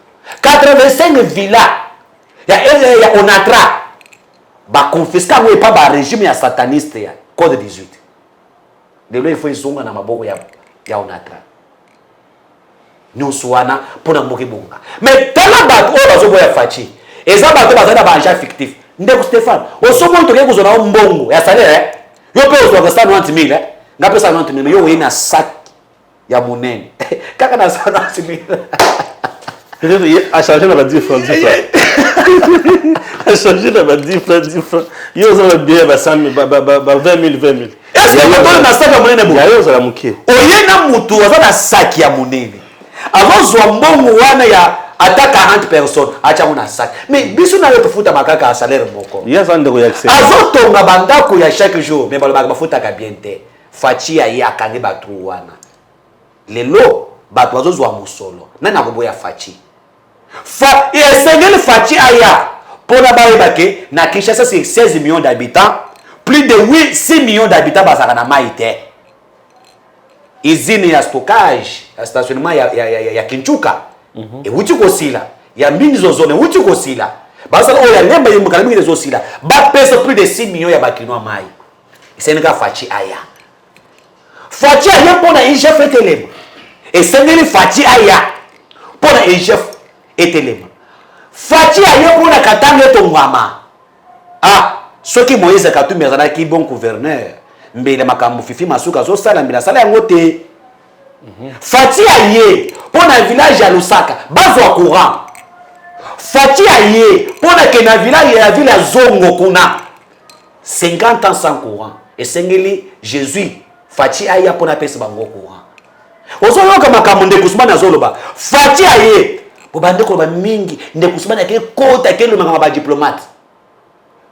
85 villas ya Onatra ba confisquer ngo pa ba régime ya sataniste ya code 18. Lelo il faut izonga na maboko ya Onatra. Nyonso wana pona mboke bonga. Mais tala bato oyo bazoboya Fachi. Eza bato bazana ba agent fictif. Ndeko Stéphane, osomo to ke kuzona mbongo ya salaire yo pe ozwa 190,000 nga pesa 90 000 yo oye na sac ya monene kaka na 90 000 peut-être a changé la 10 francs 10 francs a changé la 10 francs 10 francs yo ça bien ba 100 000 ba 20 000 est-ce que on na sac ya monene bo yo ça la muke oye na mutu aza na sac ya monene avozwa mbongo wana ya ata 40 personnes acha mona sac mais biso na yo tofuta makaka salaire moko il y a ça ndeko ya accès azotonga bandako ya chaque jour mais balobaka bafutaka bien te faci ya ye akangi bato wana lelo bato bazozwa mosolo nani akoboya faci esengeli faci aya mpona bayeba ke na Kinshasa c'est 16 millions d'habitants plus de 6 millions d'habitants bazalaka na mai te usine ya stockage ya stationnement ya Kinchuka ewuti kosila ya mingi zozone ewuti kosila bazala oyo ya lemba yembukala mingi ezosila bapesa plus de 6 millions ya bakinois mai eseneka faci aya faci aya mpona IGF etelema esengeli faci aya mpona IGF etelema faci aya mpona Katanga etongwama soki Moïse Katumbi azalaki bon gouverneur mbele makambo fifi masuka azosala mbele asala yango te faci aye mpona village ya Lusaka bazwa courant faci aye mpona ke na village ya ville ya Zongo kuna 50 ans sans courant esengeli Jésus faci aye mpona pesa bango courant ozoyoka makambo ndeko Ousmane azoloba faci aye bobande koloba mingi ndeko Ousmane ake kota ke lo makamba ba diplomate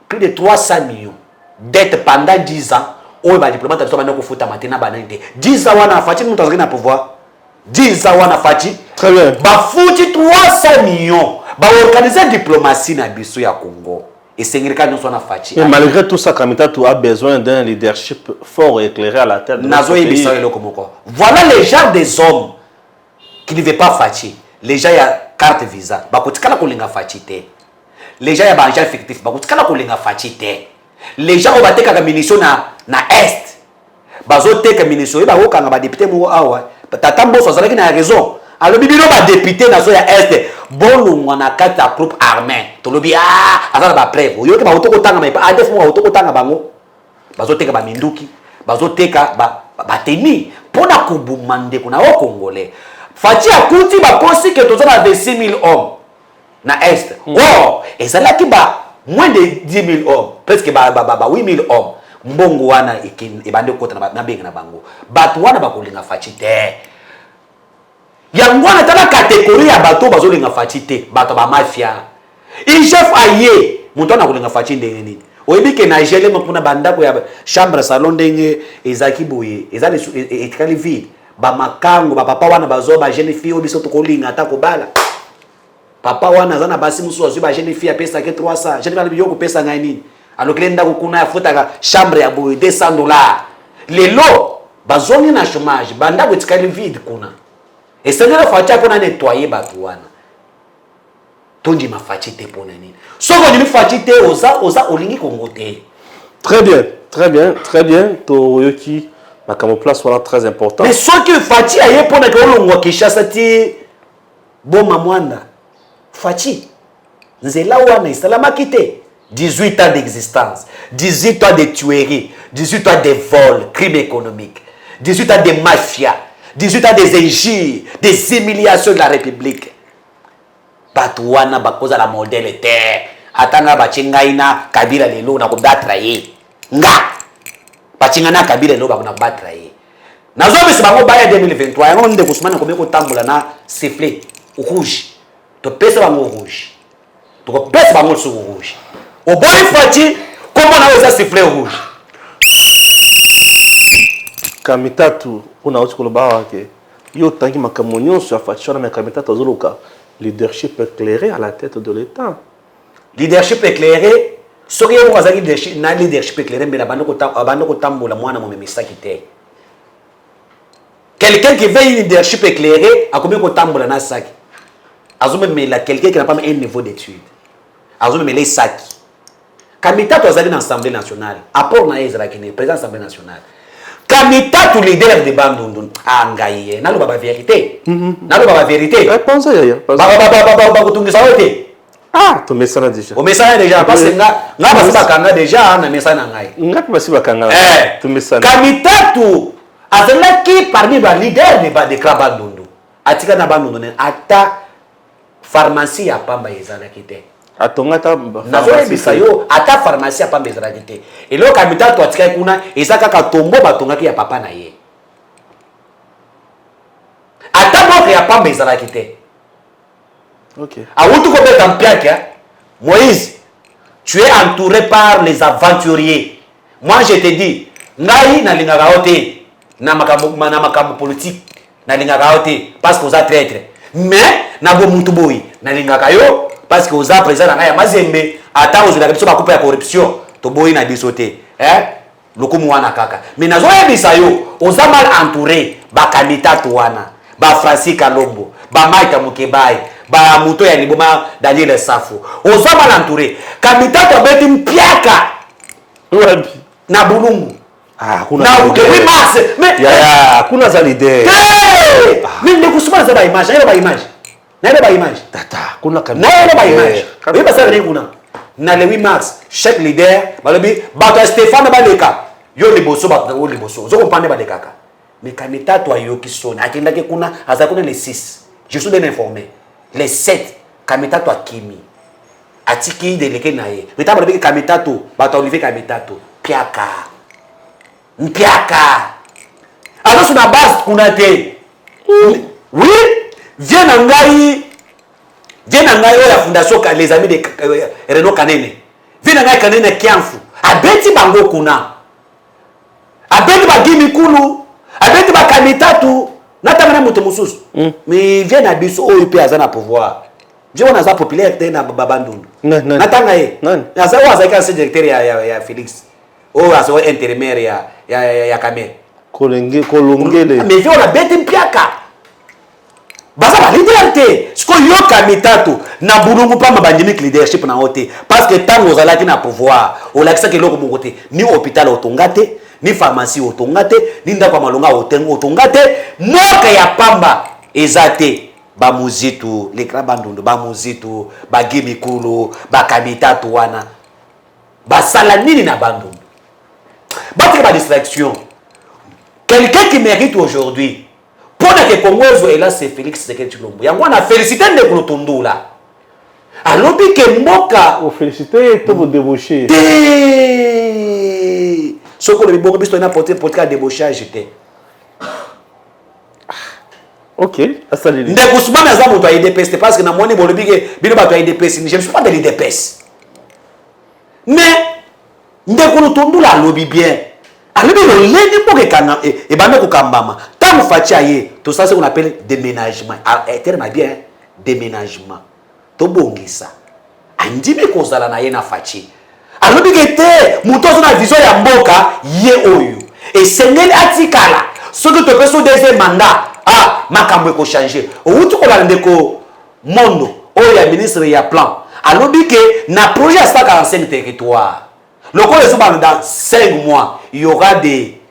plus de 300 millions dettes pendant 10 ans oyo ba diplomate ato bande ko futa matena banante 10 ans wana faci mutu azaki na pouvoir 10 ans wana faci très bien ba futi 300 millions ba organiser diplomatie na biso ya Congo et sengirika nyonso na faci et malgré tout ça Kamitatu a besoin d'un leadership fort et éclairé à la tête de nazo yebisa eloko moko voilà les gens des hommes qui ne veulent pas faci les gens ya carte visa bakotikala kolinga faci te les gens ya ba agent fictif bakotikala kolinga faci te les gens obatekaka munition na est bazoteka munition e bakokanga ba député moko awa tata mboso azalaki na raison alobi bino ba député nazo ya est bolungwa na kati ya groupe armé tolobi azala ba preuve oyoki ba otokotanga mais pas adef mo otokotanga bango bazoteka ba minduki bazoteka ba teni pona kubuma ndeko na o congolais faci akuti ba kosi ke toza na 26 000 hommes na est ezalaki ba moins de 10 000 hommes presque ba 8 000 hommes mbongo wana ebande kota na benga na bango bato wana bakolinga faci te yango wana tala catégorie ya bato bazolinga faci te bato ba mafia IGF aye mutu ana kolinga faci ndenge nini oyebi ke na gele mpona bandako ya chambre salon ndenge ezaki boye ezali etikali vide ba makango ba papa wana bazo ba jeune fille obiso to kolinga ata kobala papa wana zana basi musu azu ba jeune fille apesa ke 300 jeune fille yoko pesa ngai nini alokele ndako kuna afutaka chambre ya boye $200 lelo bazongi na chômage bandako etikali vide kuna esengela faci pona nettoyer bato wana tondi mafaci te pona nini soko ni faci te oza olingi Congo te très bien to yoki makambo place voilà très important mais soki faci aye pona ke olongwa Kinshasa ti boma mwanda faci nzela wana isalamaki te 18 ans d'existence 18 ans de tuerie 18 ans de vol crime économique 18 ans de mafia 18 ans des injures des humiliations de la République bato wana bakoza la modèle te atanga bachingai na Kabila lelo na kobatra ye nga bachinga na Kabila lelo bakona batra ye nazo bisi bango baya 2023 yango ndeko Ousmane komeko tambola na sifflet rouge to pesa bango rouge to pesa bango sur rouge o boy faci comment na oza sifflet rouge Kamitatu una uti koloba wake yo tangi makambo nyonso ya faci wana Kamitatu azoloka leadership éclairé à la tête de l'État. Leadership éclairé, ce qui est un leadership éclairé, mais quelqu'un qui veut un leadership éclairé, a combien de temps pour la sac? Quelqu'un qui n'a pas un niveau d'études. A les sacs. Kamita, tu as allé dans l'Assemblée nationale. Apport na Ezra qui est président de l'Assemblée nationale. Kamita, tu leader de Bandundun. Ah, ngaye. N'a pas la vérité. N'a pas la vérité. Pense à yaya. Ah, tu mets ça là déjà. Tu mets ça là déjà. Parce que nga basi bakanga déjà na mesa na ngai. Nga basi bakanga. Tu mets ça. Kamita, tu azalaki parmi ba leader de Krabandundu atika na bandundu ne ata pharmacie ya pamba ezalaki te atongata nazoyebisa yo ata pharmacie ya pamba ezalaki te eloko Kamitato atikaki kuna eza kaka tombo batongaki ya papa na ye ata boke ya pamba ezalaki te. Awutu kobeta mpiaka Moïse, tu es entouré par les aventuriers. Moi je te dis ngai na lingaka ote na makambo politique na lingaka ote parce que vous êtes traître mais na bo mutu boy na lingaka yo parce que vous êtes président na ya mazembe ata ozela biso ba coupe ya corruption to boy na bisote lokumu wana kaka mais nazo yebisa yo oza mal entouré ba Kamitato wana ba Francis Kalombo ba Maïta Mukebai ba muto ya liboma Daniel Safu oza mal entouré Kamitato abeti mpiaka na bulungu kuna na ukewi mase ya kuna za leader mimi nikusumana za ba image na ba image tata kuna Kamitato na ba image oui parce que kuna na le 8 mars chaque leader balobi bato Stéphane baleka yo liboso bato ngo liboso zo comprendre ba lekaka mais Kamitato ayoki sona akendaki kuna azakuna les 6 je suis bien informé les 7 Kamitato akimi atiki deleke na ye mais ta balobi Kamitato bato Olivier Kamitato mpiaka alors sur la base kuna te oui viens na ngai la fondation les amis de Renaud Kanene viens na ngai Kanene Kiamfu abeti bango kuna abeti bagimi kulu abeti ba Kamitato natanga moto mususu mais viens na biso oyo pe azana pouvoir je wana za populaire te na babandundu natanga ye aza waza ka directeur ya Félix azo intérimaire ya Kamer kolongele mais viens na beti mpiaka baza ba leader te siko yo Kamitato na bulungu pa mabandimik leadership na ote parce que tango ozalaki na pouvoir olakisa ke loko mongo te ni hôpital otongate ni pharmacie otongate ni ndako malonga otongate moka ya pamba ezate ba muzitu le Krabandundu ba muzitu ba Gimikulu ba Kamitato wana ba sala nini na bandundu battre ba distraction quelqu'un qui mérite aujourd'hui pour que Congozo et là c'est Félix Tshisekedi Tshilombo yango na féliciter de Kulutundula alobi ke mboka o féliciter to vous débaucher soko le bongo biso na porter ka débauchage te OK asali ndeko Ousmane aza moto ya IDPS parce que na moni bolobi ke bino bato ya IDPS je ne suis pas de l'IDPS mais ndeko Kulutundula alobi bien alobi le leni mboka kana e bande ko kambama tant fachi aye tout ça c'est qu'on appelle déménagement terme bien déménagement to bongisa andimi kozala na ye na fachi alobi ke te muto na vision ya mboka ye oyo et sengeli atikala soki to peso deuxième mandat makambo ko changer outu ko bandeko mondo oyo ya ministre ya plan alobi ke na projet à 145 territoires lokola eso dans 5 mois il y aura des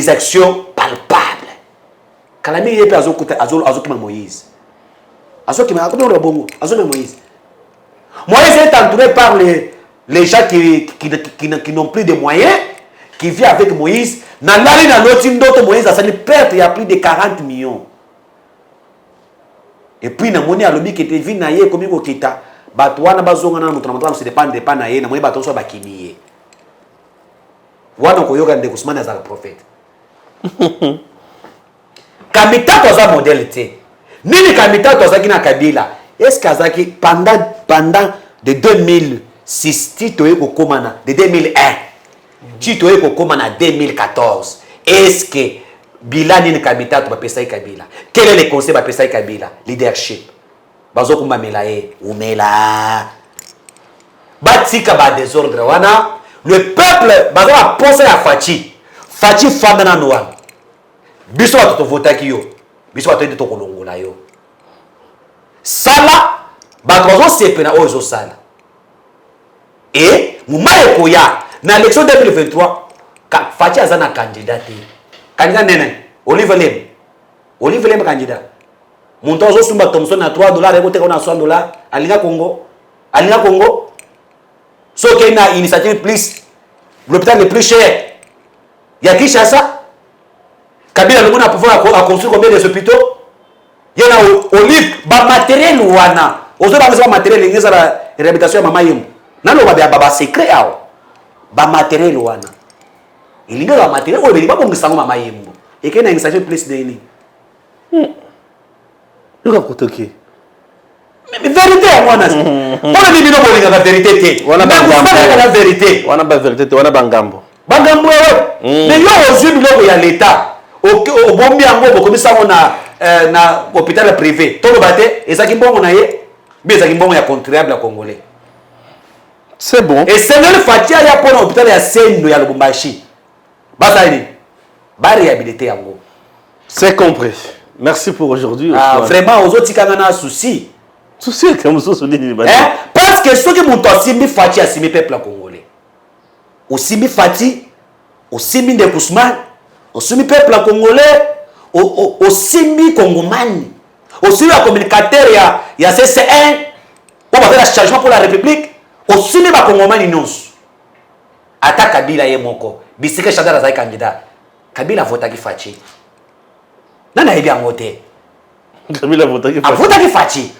actions palpables kalami yepe azokima Moïse azokima bongo azokima Moïse est entouré par les gens qui n'ont plus de moyens qui vivent avec Moïse na lali na loti ndoto Moïse a sali perte il y a plus de 40 millions et puis na moni alobi ke te vi na ye komi ko kita bato wana bazonga na mutu na mutu se dépend na ye na moni bato so bakimiye wana ko yoga ndeko Ousmane azala prophète Kamitato aza modèle te nini Kamitato azaki na Kabila est-ce qu'azaki pendant de 2006 Tito eko komana de 2001 Tito eko komana 2014 est-ce que Bila nini Kamitato ba pesa Kabila quel est le conseil ba pesa Kabila leadership bazo kumba melaye umela batika ba désordre wana le peuple bazo a penser à Fachi femme na noa biso to votaki yo biso to to kolongola yo sala bato sepena ozo sala et mumaye koya na élection 2023 Fachi azana candidat nene Olive Lem candidat muntu ozo sumba Thomson na $3 eko teka na $100 alinga Congo so que na initiative plus l'hôpital le plus cher ya Kinshasa Kabila le monde a pouvoir à construire combien de hôpitaux? Il y en a au livre, matériel wana. Aux autres matériel, il y a la réhabilitation de maman yem. Nan lo ba secret ao. Matériel wana. Il y a la matériel o be ba bon sango maman yem. Et qu'il y a une station plus de Tu as contacté. Mais vérité à moi, on a dit que la vérité. On a la vérité. On a la vérité. On a bangambo. Bangambo, mais il y a aussi l'État. Au bon bien, comme ça, on a un hôpital privé. Tout le bâté, et ça qui est bon, on a mais ça qui est bon, il y a contribuable à Congolais. C'est bon. Et c'est le Fatia, il y a pour l'hôpital, il y a Sendo, il y a le Bumbashi. Basali, ba réhabilité en gros. C'est compris. Merci pour aujourd'hui. Vraiment, aux autres, il y a un souci. Souci, comme ça, parce que ceux qui m'ont aussi Fati à Simi peuple congolais. Aussi mi Fati, aussi mi de Kousman, aussi mi peuple congolais, aussi mi Congomani, aussi le communicateur, il y a CC1, on va faire un changement pour la République, aussi mi Congomani nous. Attaque Kabila et Moko, Bisike Chadar Azai candidat. Kabila vote qui Fati. Nana est bien voté. Kabila vote qui Fati. Vote qui Fati.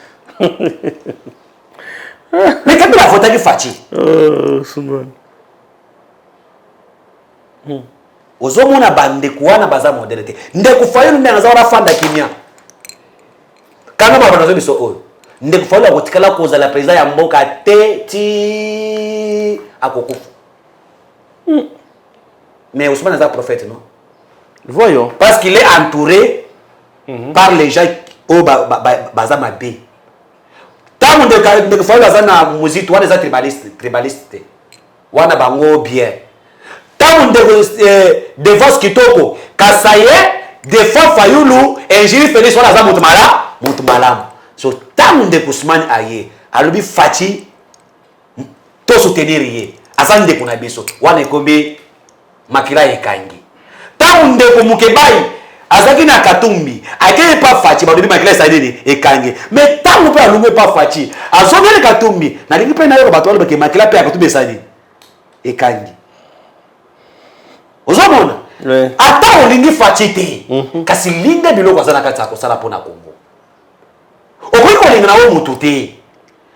Mais Kabila a voté qui Fati. Ozomona bande kuana baza modernité. Ndekufayo ndenga za fanda kimia. Kanga baba nazo biso oyo. Ndekufayo akotikala koza la président ya mboka ti akokufa. Mais Ousmane est un prophète, non? Voyons. Parce qu'il est entouré par les gens au baza mabé. Tant de fois dans la musique, on est tribaliste. On a bango bien. Tant de fois kitoko, kasaye, de fois fayoulou, ingérie félix on a za mutumala. So tant de Ousmane aye, alobi fati to soutenir yé. Azan de kunabiso, wana kombe makila ekangi. Tant de mukebai azaki na katumbi akeye pa fati badobi makila sadini ekangi mais tangu pe alungu pa fati azongi le katumbi na lingi pe na yo bato balobeke makila pe akatumbi sadini ekangi ozomona ata olingi fati te kasi linga biloko azana kati akosala mpona Kongo okoki kolinga na wo mutu te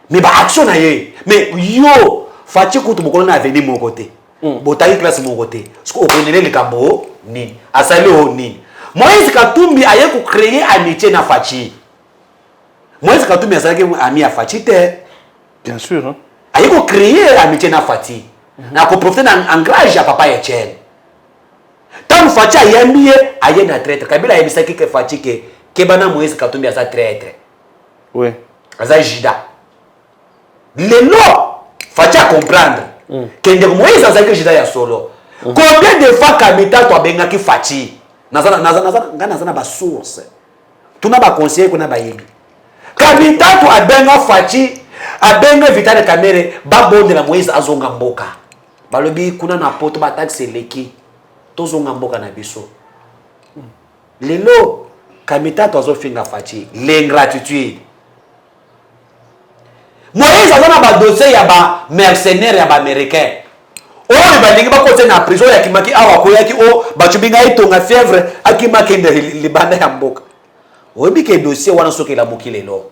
mais ba action na ye mais yo fati kutu mokolo na avenir moko te botaki classe moko te parce que okonele likambo nini asali o nini Moïse Katumbi a créé amitié na Fati. Moïse Katumbi a ami à Fati. Bien sûr. Hein? A créé amitié na Fati. Na ko profiter en grâce à papa Etienne. Tant Fati a yambié a yé na traître. Kabila a bisaki que Fati que bana Moïse Katumbi a sa traître. Oui. Aza jida. Lelo Fati a comprendre que Moïse a que jida ya solo. Combien de fois Kamita to benga ki Fati? Nazana ba source. Tuna ba conseiller kuna ba yebi. Kabita to abenga Fati, abenga Vital Kamerhe, ba bonde na Moïse azonga mboka. Balobi kuna na poto ba taxe leki. Tozonga mboka na biso. Lelo Kabita to azofinga Fati, l'ingratitude. Moïse azana ba dossier ya ba mercenaire ya ba américain. Oh, il va dire que na prison ya kimaki awa ko yaki o bachubinga itonga fièvre akimaki le banda ya mboka. Obi ke dossier wana soki la mokile lo.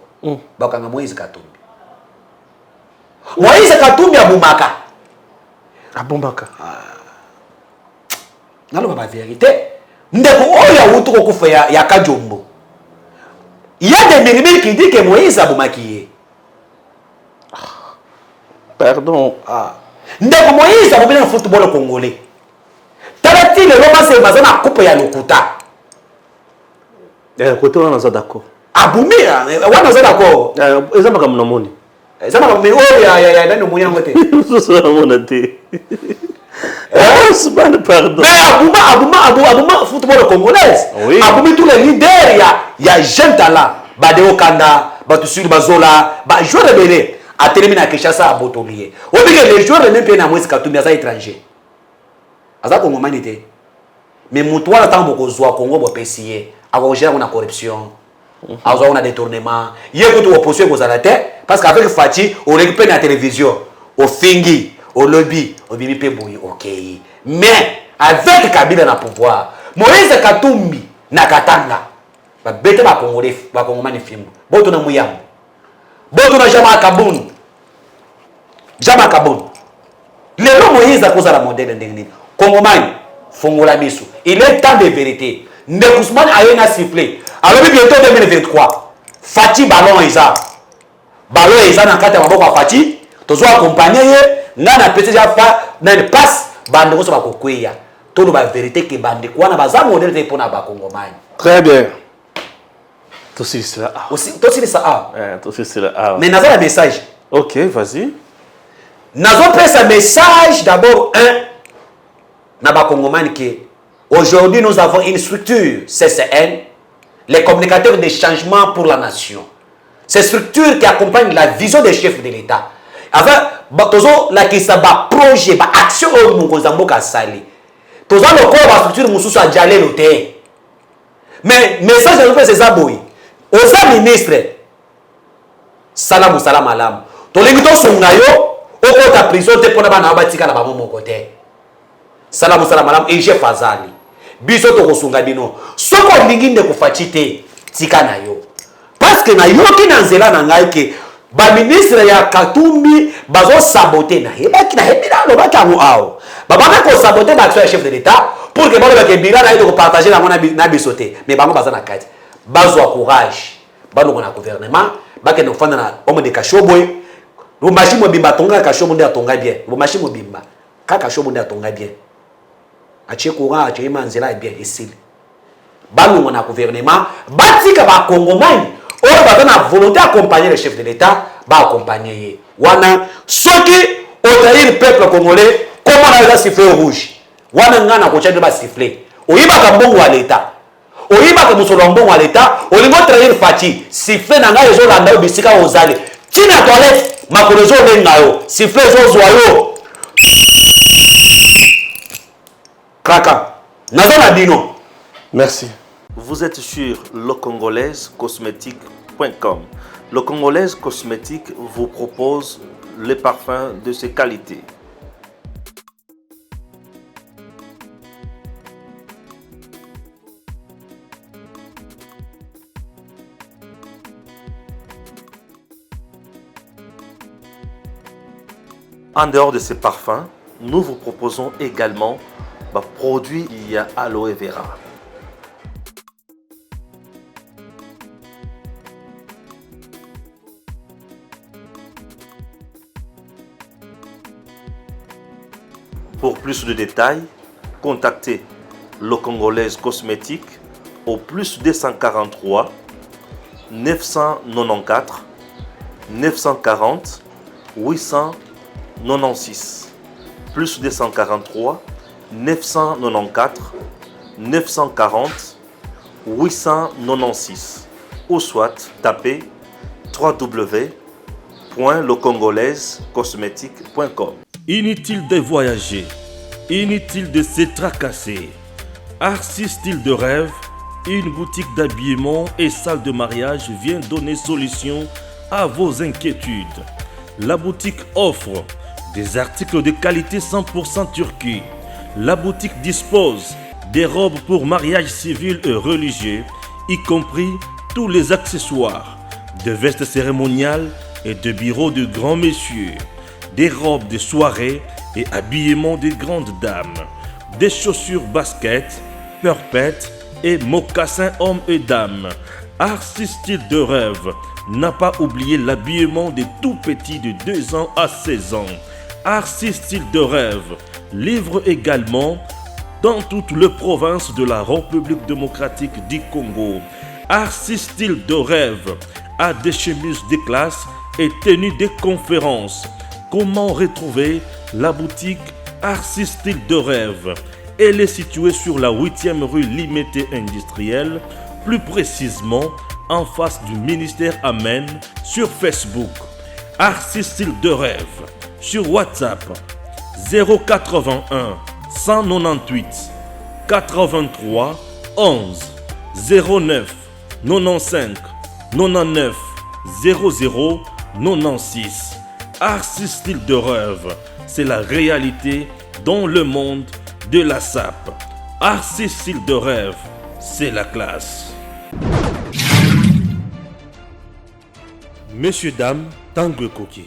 Bakanga Moïse Katumbi. Moïse Katumbi abumaka. Abumaka. Nalo ba vérité. Ndeko oya wutu ko kufa ya Kajombo. Il y a des miribili qui dit que Moïse abumaki. Pardon. Ndeko Moïse a le football congolais. Talati le Roma c'est mazana coupe ya lokuta. Côté on est d'accord. Abumi, on est d'accord. Ezama comme nomoni. Ezama comme oh ya nani moya ngote. Ça on a été. Pardon. Mais Abuma football congolais. Oui. Abumi tous les leaders ya jeune talent. Badeo Kanda, Batusuri Bazola, ba joueur de Bénin. A terminé à Kinshasa à Botolier. Au milieu les joueurs même bien à Moïse Katumbi à étranger. Aza Congo manité. Mais mutuwa tant beaucoup zoa Congo bo pesier. A gérer on a corruption. A on a détournement. Yé ko to opposition ko zalate parce qu'avec Fati on récupère la télévision, au fingi, au lobby, au bimi pe boui OK. Mais avec Kabila na pouvoir, Moïse Katumbi na Katanga ba bete ba Congolais film boto na Muyambo boto na Jama Kabun lelo Moïse akoza la modèle ndenge Congomani fongola biso il est temps de vérité Ndekousman ayena sifflé alors bientôt 2023 Fati ballon eza na kati ya maboko ya Fati tozo accompagner ye ngana petit ja fa na une passe bande ko so ba kokweya tolo ba vérité ke bande ko na baza modèle te pona ba Congomani. Très bien. Tout c'est là. Aussi tout c'est ça. Tout c'est là. Mais naza le message. OK, vas-y. Nazo pesa message d'abord na ba Congomani que aujourd'hui nous avons une structure CCN, les communicateurs de changement pour la nation. Ces structures qui accompagnent la vision des chefs de l'État. Avant tozo la kisa ba projet ba action au Mongozamboka sali. Tozo le corps ba structure mususu a jalé l'hôtel. Mais message de nous fait ces aboyi. Aux ministre salam alam. Tolingi to songayo oko ta prison te pona bana batika na ba moko te. Salam alam et chef Fazali. Biso to kosunga bino. Soko lingi nde kofachi te tika na yo. Parce que na yoki na nzela na ngai ke ba ministre ya Katumbi bazo saboter na yebaki na hebila lo bakango awo. Babaka ko saboter l'action du chef de l'État pour que balo ba ke bila na yo partager na bisote. Mais bango baza na kati. Bazo courage. Balo na gouvernement bake no fanda na homme de Kashobwe. Lo machimo bimba tonga Kashobwe nde atonga bien. Lo machimo bimba ka Kashobwe nde atonga bien. Achie courage achie manzela bien ici. Balo na gouvernement batika ba Congomani. On va donner la volonté d'accompagner le chef de l'État, va accompagner. Wana, ceux qui ont trahi le peuple congolais, comment on a sifflé rouge? Wana ngana kocha de ba siffler. Oyiba ka mbongo à l'État. Oyiba ka musolo mbongo à l'État. Olingo trahir Fati. Siffler nanga ezo landa obisika ozali. Tina toilette, makolezo lengayo. Siffler ezo zoyo. Kraka. Nazona dino. Merci. Vous êtes sur lecongolaisecosmétique.com. Le Congolaise Cosmétique vous propose les parfums de ses qualités. En dehors de ces parfums, nous vous proposons également des produits liés à aloe vera. Pour plus de détails, contactez le Congolaise Cosmétique au plus 243 994 940 896 plus 243 994 940 896 ou soit tapez www.lecongolaisecosmétique.com. Inutile de voyager, inutile de se tracasser. Arcis Style de Rêve, une boutique d'habillement et salle de mariage vient donner solution à vos inquiétudes. La boutique offre des articles de qualité 100% turquie. La boutique dispose des robes pour mariage civil et religieux, y compris tous les accessoires, de vestes cérémoniales et de bureaux de grands messieurs, des robes de soirée et habillement de grandes dames, des chaussures basket, perpètes et mocassins hommes et dames. Arcis Style de Rêve n'a pas oublié l'habillement des tout petits de 2 ans à 16 ans. Arcis Style de Rêve livre également dans toutes les provinces de la République démocratique du Congo. Arcis Style de Rêve a des chemises de classe et tenues de conférences. Comment retrouver la boutique Arcis Style de Rêve? Elle est située sur la 8e rue Limité Industrielle, plus précisément en face du ministère Amen, sur Facebook. Arcis Style de Rêve, sur WhatsApp 081 198 83 11 09 95 99 00 96. Arcis Style de Rêve, c'est la réalité dans le monde de la SAP. Artiste style de rêve, c'est la classe. Messieurs, dames, Tanguy Koki.